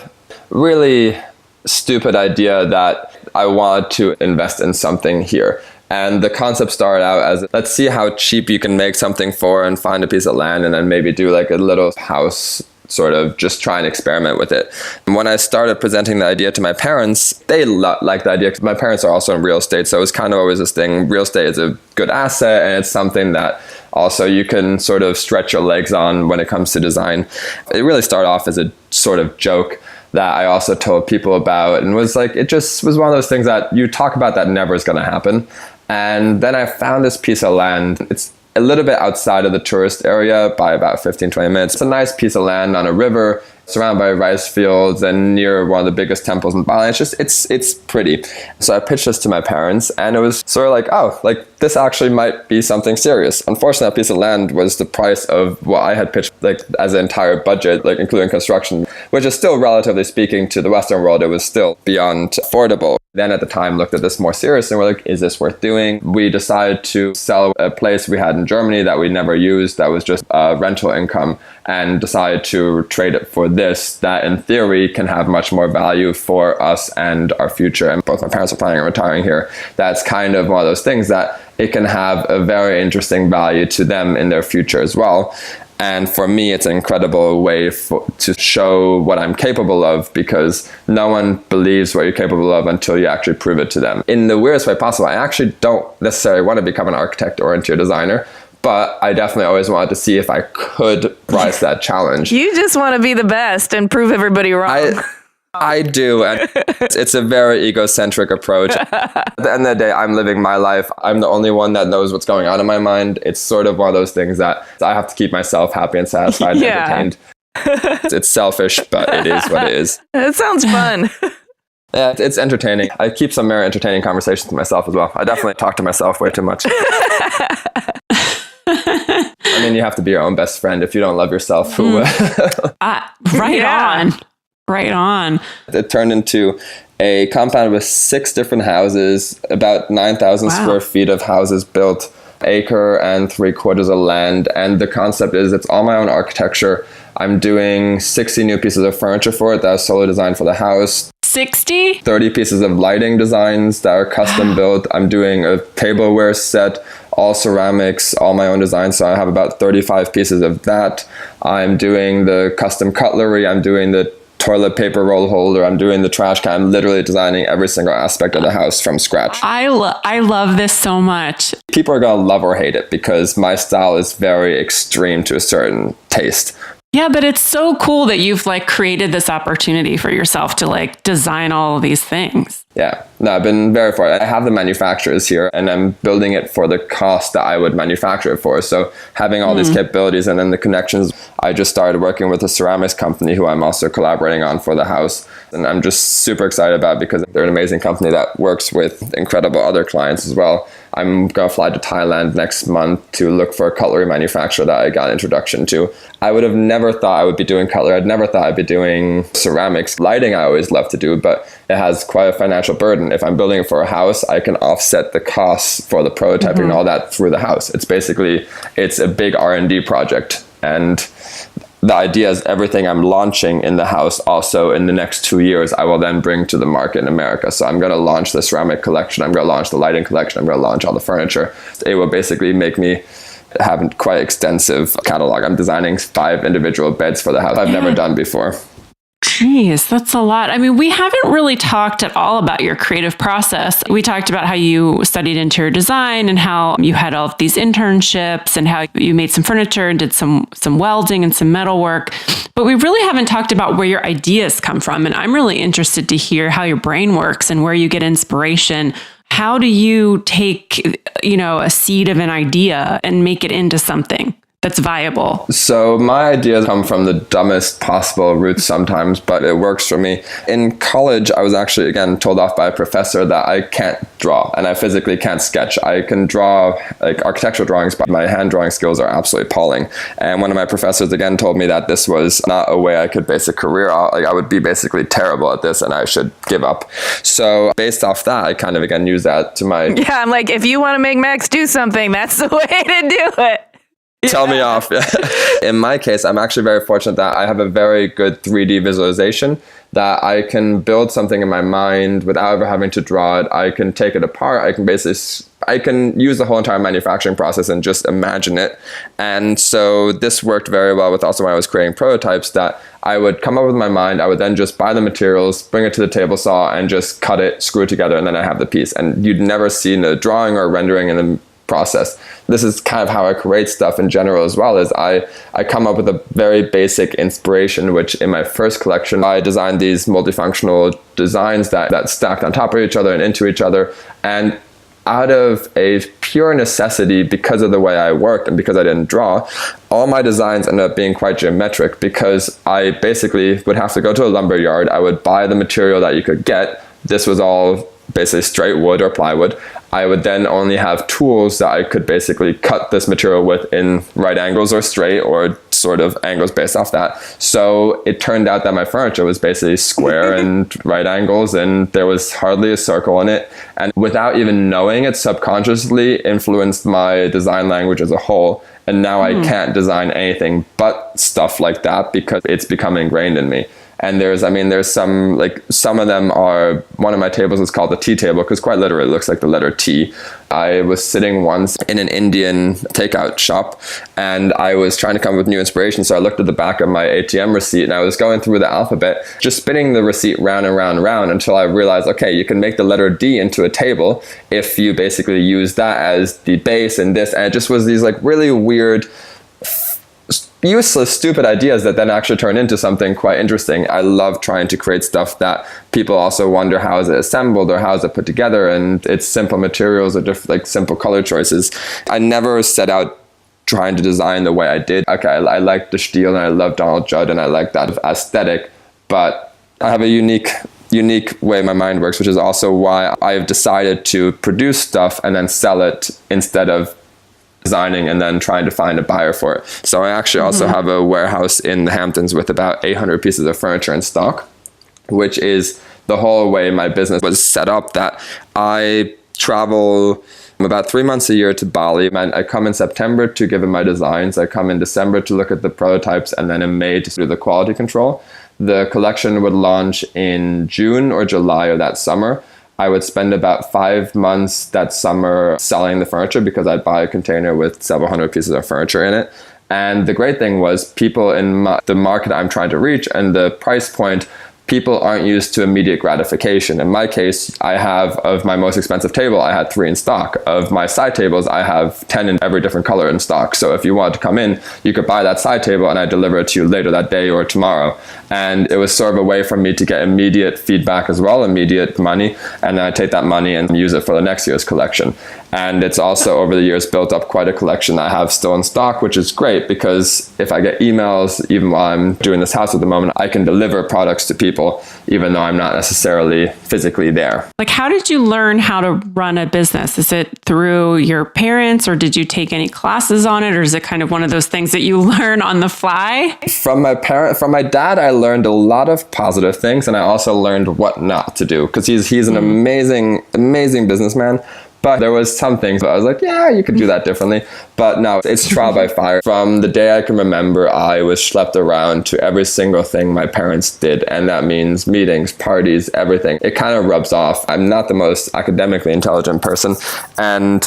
really stupid idea that I wanted to invest in something here. And the concept started out as, let's see how cheap you can make something for and find a piece of land and then maybe do like a little house, sort of just try and experiment with it. And when I started presenting the idea to my parents, they liked the idea because my parents are also in real estate. So it was kind of always this thing, real estate is a good asset and it's something that also you can sort of stretch your legs on when it comes to design. It really started off as a sort of joke that I also told people about, and was like, it just was one of those things that you talk about that never is going to happen. And then I found this piece of land. It's a little bit outside of the tourist area by about 15-20 minutes. It's a nice piece of land on a river, surrounded by rice fields and near one of the biggest temples in Bali. It's pretty. So I pitched this to my parents, and it was sort of like, oh, like this actually might be something serious. Unfortunately, that piece of land was the price of what I had pitched, like as an entire budget, like including construction, which is still, relatively speaking, to the Western world, it was still beyond affordable. Then at the time looked at this more seriously and we're like, is this worth doing? We decided to sell a place we had in Germany that we never used, that was just rental income, and decided to trade it for this, that in theory can have much more value for us and our future. And both my parents are planning on retiring here. That's kind of one of those things that it can have a very interesting value to them in their future as well. And for me, it's an incredible way to show what I'm capable of, because no one believes what you're capable of until you actually prove it to them. In the weirdest way possible, I actually don't necessarily want to become an architect or interior designer, but I definitely always wanted to see if I could rise that challenge. You just want to be the best and prove everybody wrong. I do, and it's a very egocentric approach. At the end of the day, I'm living my life. I'm the only one that knows what's going on in my mind. It's sort of one of those things that I have to keep myself happy and satisfied and entertained. It's selfish, but it is what it is. It sounds fun. Yeah, it's entertaining. I keep some very entertaining conversations with myself as well. I definitely talk to myself way too much. I mean, you have to be your own best friend. If you don't love yourself, who will? Right on. It turned into a compound with 6 different houses, about 9,000 square feet of houses built, 1.75 acres of land. And the concept is it's all my own architecture. I'm doing 60 new pieces of furniture for it that was solely designed for the house. 60? 30 pieces of lighting designs that are custom built. I'm doing a tableware set, all ceramics, all my own designs. So I have about 35 pieces of that. I'm doing the custom cutlery. I'm doing the toilet paper roll holder. I'm doing the trash can. I'm literally designing every single aspect of the house from scratch. I love this so much. People are going to love or hate it because my style is very extreme to a certain taste. Yeah, but it's so cool that you've like created this opportunity for yourself to like design all of these things. Yeah, no, I've been very fortunate. I have the manufacturers here and I'm building it for the cost that I would manufacture it for. So having all these capabilities and then the connections, I just started working with a ceramics company who I'm also collaborating on for the house. And I'm just super excited about it because they're an amazing company that works with incredible other clients as well. I'm going to fly to Thailand next month to look for a cutlery manufacturer that I got an introduction to. I would have never thought I would be doing cutlery. I'd never thought I'd be doing ceramics. Lighting I always love to do, but it has quite a financial burden. If I'm building it for a house, I can offset the costs for the prototyping and all that through the house. It's a big R&D project. And the idea is everything I'm launching in the house also in the next 2 years, I will then bring to the market in America. So I'm going to launch the ceramic collection. I'm going to launch the lighting collection. I'm going to launch all the furniture. It will basically make me have a quite extensive catalog. I'm designing 5 individual beds for the house I've never done before. Jeez, that's a lot. I mean, we haven't really talked at all about your creative process. We talked about how you studied interior design and how you had all of these internships and how you made some furniture and did some welding and some metal work. But we really haven't talked about where your ideas come from. And I'm really interested to hear how your brain works and where you get inspiration. How do you take, a seed of an idea and make it into something? that's viable? So my ideas come from the dumbest possible routes sometimes, but it works for me. In college, I was actually, again, told off by a professor that I can't draw and I physically can't sketch. I can draw like architectural drawings, but my hand drawing skills are absolutely appalling. And one of my professors again told me that this was not a way I could base a career on. Like I would be basically terrible at this and I should give up. So based off that, I kind of again use that to my... Yeah, I'm like, if you want to make Max do something, that's the way to do it. Tell me off. In my case, I'm actually very fortunate that I have a very good 3D visualization, that I can build something in my mind without ever having to draw it. I can take it apart. I can use the whole entire manufacturing process and just imagine it. And so this worked very well with also when I was creating prototypes, that I would come up with my mind. I would then just buy the materials, bring it to the table saw and just cut it, screw it together, and then I have the piece. And you'd never seen a drawing or rendering in the process. This is kind of how I create stuff in general as well, is I come up with a very basic inspiration, which in my first collection, I designed these multifunctional designs that stacked on top of each other and into each other. And out of a pure necessity, because of the way I worked and because I didn't draw, all my designs ended up being quite geometric, because I basically would have to go to a lumber yard. I would buy the material that you could get. This was all basically straight wood or plywood. I would then only have tools that I could basically cut this material with in right angles or straight or sort of angles based off that. So it turned out that my furniture was basically square and right angles, and there was hardly a circle in it. And without even knowing it, subconsciously influenced my design language as a whole. And now I can't design anything but stuff like that because it's become ingrained in me. And there's some, like, some of them are, one of my tables is called the tea table because quite literally it looks like the letter T. I was sitting once in an Indian takeout shop and I was trying to come up with new inspiration. So I looked at the back of my ATM receipt and I was going through the alphabet, just spinning the receipt round and round and round until I realized, okay, you can make the letter D into a table if you basically use that as the base and this. And it just was these like really weird, useless, stupid ideas that then actually turn into something quite interesting. I love trying to create stuff that people also wonder, how is it assembled or how is it put together? And it's simple materials or different, like simple color choices. I never set out trying to design the way I did. Okay, I like the Stiel and I love Donald Judd and I like that aesthetic, but I have a unique way my mind works, which is also why I've decided to produce stuff and then sell it instead of designing and then trying to find a buyer for it. So I actually also have a warehouse in the Hamptons with about 800 pieces of furniture in stock, which is the whole way my business was set up, that I travel about 3 months a year to Bali. I come in September to give them my designs. I come in December to look at the prototypes, and then in May to do the quality control. The collection would launch in June or July of that summer. I would spend about 5 months that summer selling the furniture because I'd buy a container with several hundred pieces of furniture in it. And the great thing was people in the market I'm trying to reach and the price point, people aren't used to immediate gratification. In my case, I have, of my most expensive table, I had 3 in stock. Of my side tables, I have 10 in every different color in stock. So if you wanted to come in, you could buy that side table and I deliver it to you later that day or tomorrow. And it was sort of a way for me to get immediate feedback as well, immediate money. And then I take that money and use it for the next year's collection. And it's also over the years built up quite a collection I have still in stock, which is great because if I get emails, even while I'm doing this house at the moment, I can deliver products to people, even though I'm not necessarily physically there. Like, how did you learn how to run a business? Is it through your parents, or did you take any classes on it? Or is it kind of one of those things that you learn on the fly? From my dad, I learned a lot of positive things. And I also learned what not to do because he's an amazing businessman. But there was some things that I was like, yeah, you could do that differently. But no, it's trial by fire. From the day I can remember, I was schlepped around to every single thing my parents did. And that means meetings, parties, everything. It kind of rubs off. I'm not the most academically intelligent person. And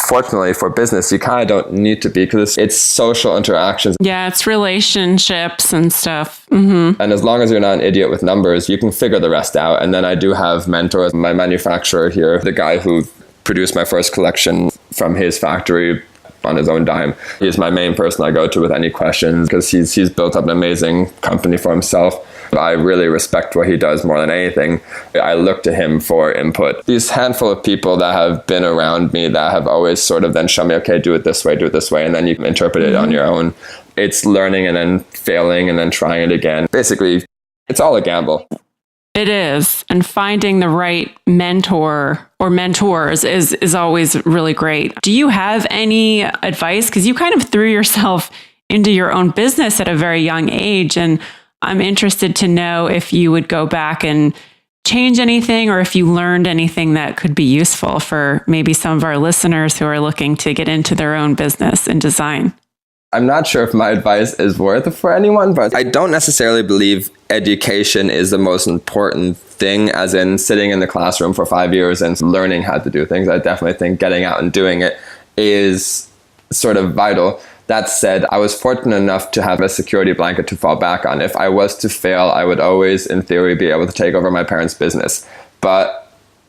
fortunately for business, you kind of don't need to be because it's social interactions. Yeah, it's relationships and stuff. Mm-hmm. And as long as you're not an idiot with numbers, you can figure the rest out. And then I do have mentors. My manufacturer here, the guy who produced my first collection from his factory on his own dime. He's my main person I go to with any questions because he's built up an amazing company for himself. I really respect what he does more than anything. I look to him for input. These handful of people that have been around me that have always sort of then shown me, okay, do it this way, and then you can interpret it on your own. It's learning and then failing and then trying it again. Basically, it's all a gamble. It is. And finding the right mentor or mentors is always really great. Do you have any advice? Because you kind of threw yourself into your own business at a very young age. And I'm interested to know if you would go back and change anything, or if you learned anything that could be useful for maybe some of our listeners who are looking to get into their own business in design. I'm not sure if my advice is worth it for anyone, but I don't necessarily believe education is the most important thing, as in sitting in the classroom for 5 years and learning how to do things. I definitely think getting out and doing it is sort of vital. That said, I was fortunate enough to have a security blanket to fall back on. If I was to fail, I would always, in theory, be able to take over my parents' business. But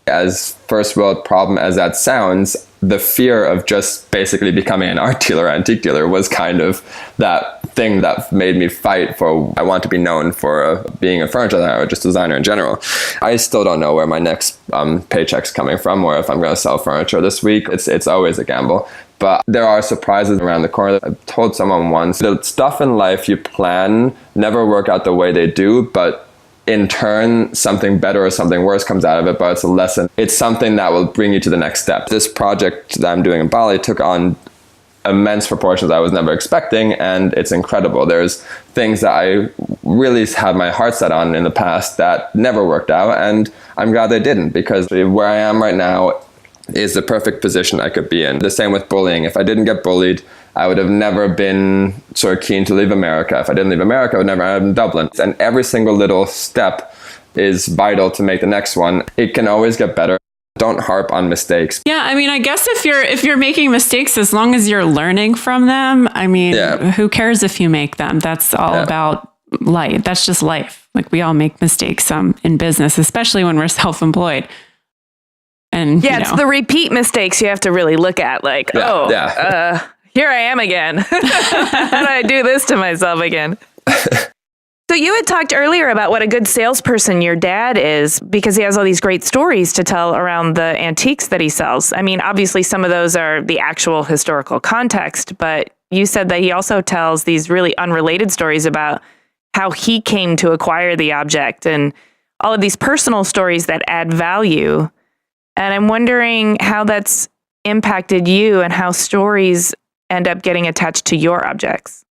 as first world problem as that sounds, the fear of just basically becoming an art dealer, antique dealer, was kind of that thing that made me fight for, I want to be known for being a furniture designer or just designer in general. I still don't know where my next paycheck's coming from, or if I'm going to sell furniture this week. It's always a gamble. But there are surprises around the corner. I told someone once, the stuff in life you plan never work out the way they do, but in turn, something better or something worse comes out of it, but it's a lesson. It's something that will bring you to the next step. This project that I'm doing in Bali took on immense proportions I was never expecting, and it's incredible. There's things that I really had my heart set on in the past that never worked out, and I'm glad they didn't, because where I am right now is the perfect position I could be in. The same with bullying. If I didn't get bullied, I would have never been sort of keen to leave America. If I didn't leave America, I would never have been in Dublin. And every single little step is vital to make the next one. It can always get better. Don't harp on mistakes. Yeah, I mean, I guess if you're making mistakes, as long as you're learning from them, I mean, who cares if you make them? That's all about life. That's just life. Like, we all make mistakes in business, especially when we're self-employed. And it's the repeat mistakes you have to really look at. Like, here I am again. How did I do this to myself again? So you had talked earlier about what a good salesperson your dad is, because he has all these great stories to tell around the antiques that he sells. I mean, obviously some of those are the actual historical context, but you said that he also tells these really unrelated stories about how he came to acquire the object and all of these personal stories that add value. And I'm wondering how that's impacted you and how stories end up getting attached to your objects.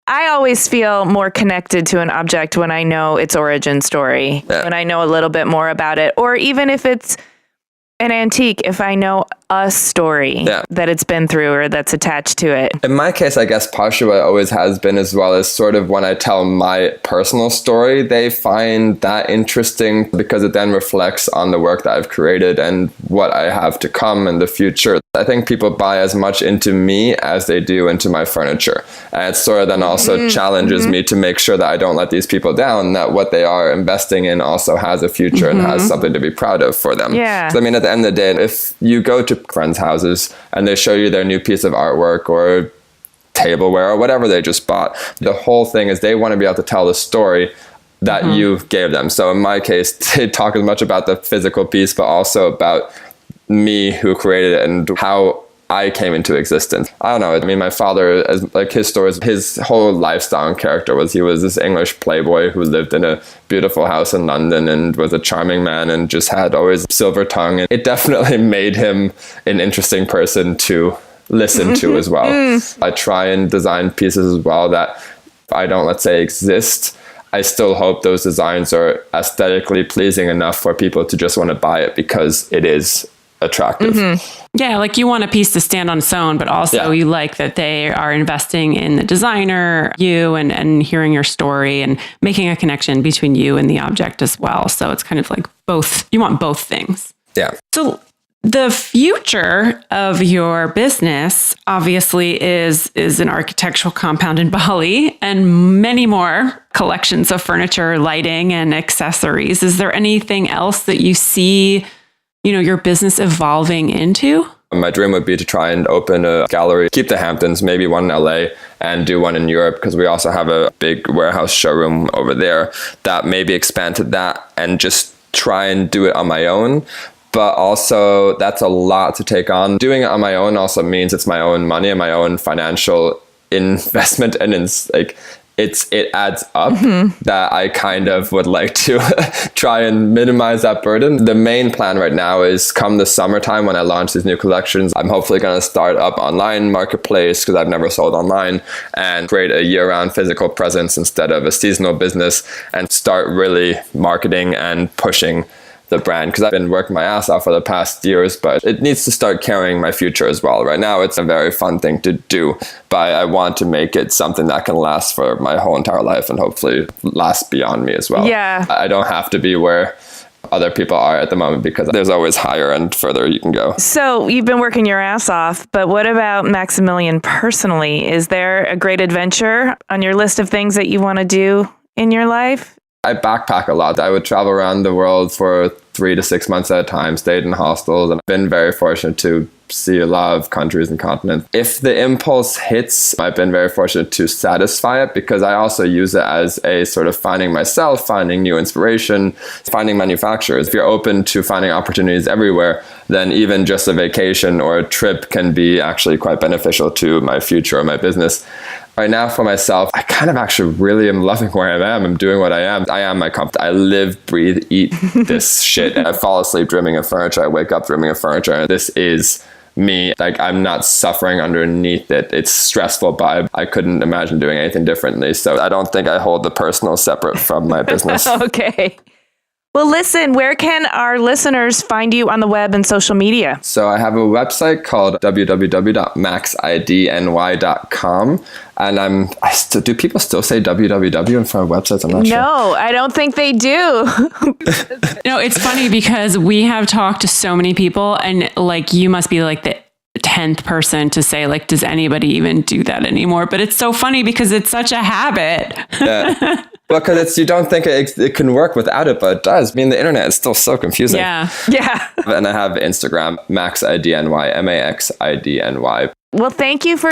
I always feel more connected to an object when I know its origin story, when I know a little bit more about it, or even if it's an antique, if I know a story that it's been through or that's attached to it. In my case, I guess partially what it always has been, as well as sort of when I tell my personal story, they find that interesting because it then reflects on the work that I've created and what I have to come in the future. I think people buy as much into me as they do into my furniture. And it sort of then also challenges me to make sure that I don't let these people down, that what they are investing in also has a future and has something to be proud of for them. Yeah. So, I mean, at the end of the day, if you go to friends' houses and they show you their new piece of artwork or tableware or whatever they just bought, the whole thing is they want to be able to tell the story that you gave them. So in my case, they talk as much about the physical piece, but also about me who created it and how I came into existence. I don't know. I mean, my father, as like his stories, his whole lifestyle and character was he was this English playboy who lived in a beautiful house in London and was a charming man and just had always silver tongue. And it definitely made him an interesting person to listen to as well. I try and design pieces as well that I don't, let's say, exist. I still hope those designs are aesthetically pleasing enough for people to just want to buy it because it is attractive. Yeah, like you want a piece to stand on its own, but also you like that they are investing in the designer, you, and hearing your story and making a connection between you and the object as well. So it's kind of like both, you want both things. Yeah. So the future of your business obviously is an architectural compound in Bali and many more collections of furniture, lighting, and accessories. Is there anything else that you see your business evolving into? My dream would be to try and open a gallery, keep the Hamptons, maybe one in LA, and do one in Europe, because we also have a big warehouse showroom over there, that maybe expand to that and just try and do it on my own. But also, that's a lot to take on. Doing it on my own also means it's my own money and my own financial investment, and it's like it adds up. That I kind of would like to try and minimize that burden. The main plan right now is come the summertime when I launch these new collections, I'm hopefully going to start up online marketplace, because I've never sold online, and create a year-round physical presence instead of a seasonal business, and start really marketing and pushing the brand, because I've been working my ass off for the past years, but it needs to start carrying my future as well. Right now, it's a very fun thing to do, but I want to make it something that can last for my whole entire life and hopefully last beyond me as well. Yeah. I don't have to be where other people are at the moment, because there's always higher and further you can go. So you've been working your ass off, but what about Maximilian personally? Is there a great adventure on your list of things that you want to do in your life? I backpack a lot. I would travel around the world for 3 to 6 months at a time, stayed in hostels, and I've been very fortunate to see a lot of countries and continents. If the impulse hits, I've been very fortunate to satisfy it, because I also use it as a sort of finding myself, finding new inspiration, finding manufacturers. If you're open to finding opportunities everywhere, then even just a vacation or a trip can be actually quite beneficial to my future or my business. Right now for myself, I kind of actually really am loving where I am. I'm doing what I am. I am my comfort. I live, breathe, eat this shit. I fall asleep dreaming of furniture. I wake up dreaming of furniture. This is me. Like, I'm not suffering underneath it. It's stressful, but I couldn't imagine doing anything differently. So I don't think I hold the personal separate from my business. Okay. Well, listen, where can our listeners find you on the web and social media? So I have a website called www.maxidny.com. And do people still say www in front of websites? I'm not sure. No, I don't think they do. No, it's funny because we have talked to so many people, and like, you must be like the 10th person to say, like, does anybody even do that anymore? But it's so funny because it's such a habit. Yeah. Well, because you don't think it can work without it, but it does. I mean, the internet is still so confusing. Yeah. And I have Instagram, maxidny, maxidny. Well, thank you for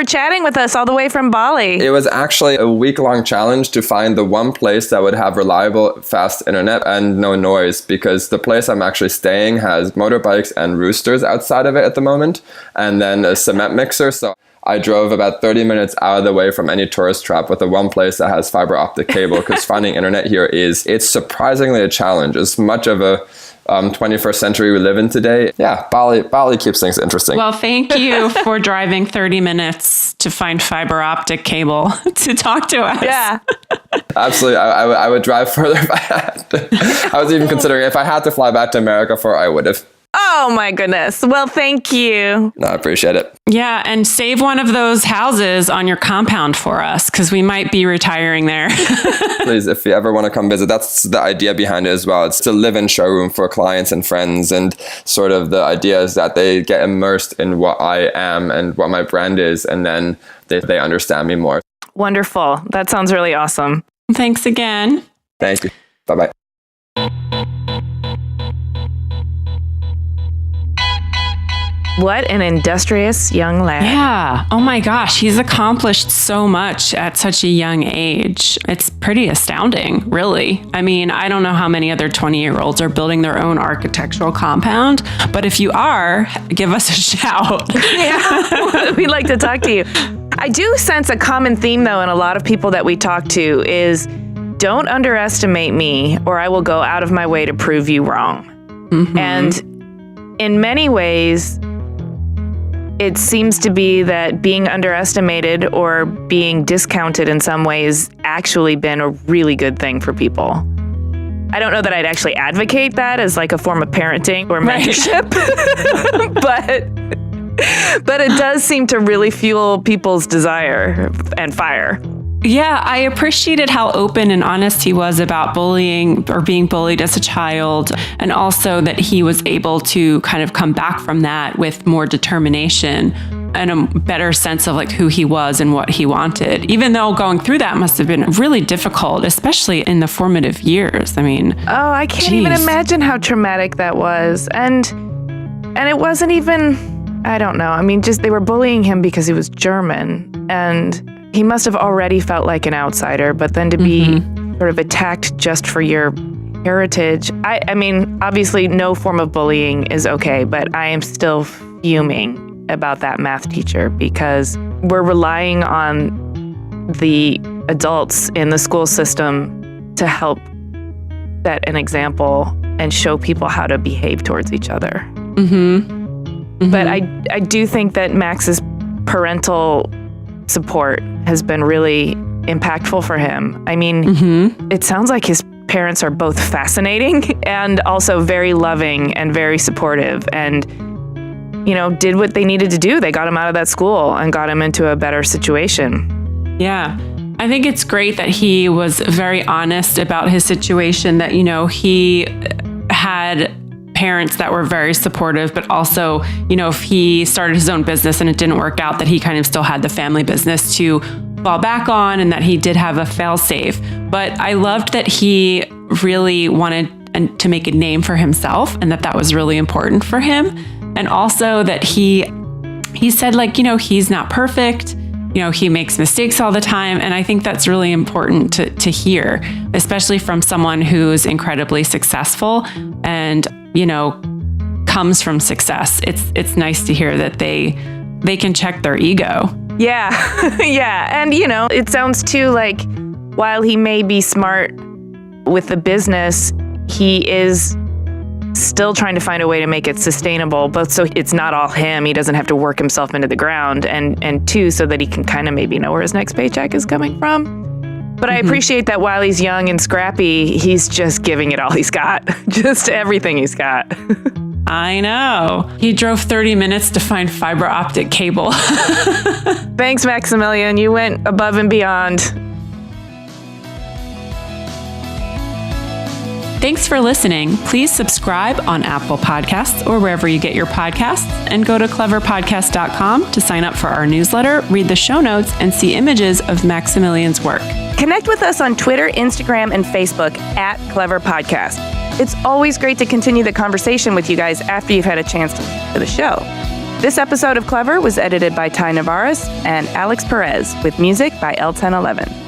chatting with us all the way from Bali. It was actually a week-long challenge to find the one place that would have reliable, fast internet and no noise, because the place I'm actually staying has motorbikes and roosters outside of it at the moment, and then a cement mixer. So I drove about 30 minutes out of the way from any tourist trap with the one place that has fiber optic cable, because finding internet here it's surprisingly a challenge. As much of a 21st century we live in today. Yeah, Bali keeps things interesting. Well, thank you for driving 30 minutes to find fiber optic cable to talk to us. Yeah. Absolutely. I would drive further if I had to. I was even considering if I had to fly back to America I would have. Oh my goodness. Well, thank you. No, I appreciate it. Yeah, and save one of those houses on your compound for us, because we might be retiring there. Please, if you ever want to come visit, that's the idea behind it as well. It's to live in showroom for clients and friends, and sort of the idea is that they get immersed in what I am and what my brand is, and then they understand me more. Wonderful. That sounds really awesome. Thanks again. Thank you. Bye-bye. What an industrious young lad. Yeah. Oh my gosh. He's accomplished so much at such a young age. It's pretty astounding, really. I mean, I don't know how many other 20-year-olds are building their own architectural compound, but if you are, give us a shout. Yeah. We'd like to talk to you. I do sense a common theme, though, in a lot of people that we talk to is, don't underestimate me, or I will go out of my way to prove you wrong. Mm-hmm. And in many ways, it seems to be that being underestimated or being discounted in some ways actually been a really good thing for people. I don't know that I'd actually advocate that as like a form of parenting or mentorship, but it does seem to really fuel people's desire and fire. Yeah, I appreciated how open and honest he was about bullying or being bullied as a child, and also that he was able to kind of come back from that with more determination and a better sense of like who he was and what he wanted, even though going through that must have been really difficult, especially in the formative years. I mean, I can't even imagine how traumatic that was. And it wasn't even I don't know. I mean, just they were bullying him because he was German, and he must have already felt like an outsider, but then to be sort of attacked just for your heritage. I mean, obviously no form of bullying is okay, but I am still fuming about that math teacher because we're relying on the adults in the school system to help set an example and show people how to behave towards each other. But I do think that Max's parental support has been really impactful for him. I mean, it sounds like his parents are both fascinating and also very loving and very supportive and, you know, did what they needed to do. They got him out of that school and got him into a better situation. Yeah. I think it's great that he was very honest about his situation, that, you know, he had parents that were very supportive, but also, you know, if he started his own business and it didn't work out, that he kind of still had the family business to fall back on and that he did have a fail-safe. But I loved that he really wanted to make a name for himself and that was really important for him. And also that he said, like, you know, he's not perfect. You know, he makes mistakes all the time. And I think that's really important to hear, especially from someone who's incredibly successful and, you know, comes from success. It's nice to hear that they can check their ego. Yeah. Yeah. And, you know, it sounds too like while he may be smart with the business, he is still trying to find a way to make it sustainable, both so it's not all him, he doesn't have to work himself into the ground, and two, so that he can kind of maybe know where his next paycheck is coming from. But I appreciate that while he's young and scrappy, he's just giving it all he's got, just everything he's got. I know. He drove 30 minutes to find fiber optic cable. Thanks, Maximilian. You went above and beyond. Thanks for listening. Please subscribe on Apple Podcasts or wherever you get your podcasts, and go to cleverpodcast.com to sign up for our newsletter, read the show notes, and see images of Maximilian's work. Connect with us on Twitter, Instagram, and Facebook at Clever Podcast. It's always great to continue the conversation with you guys after you've had a chance to listen to the show. This episode of Clever was edited by Ty Navarez and Alex Perez, with music by L1011.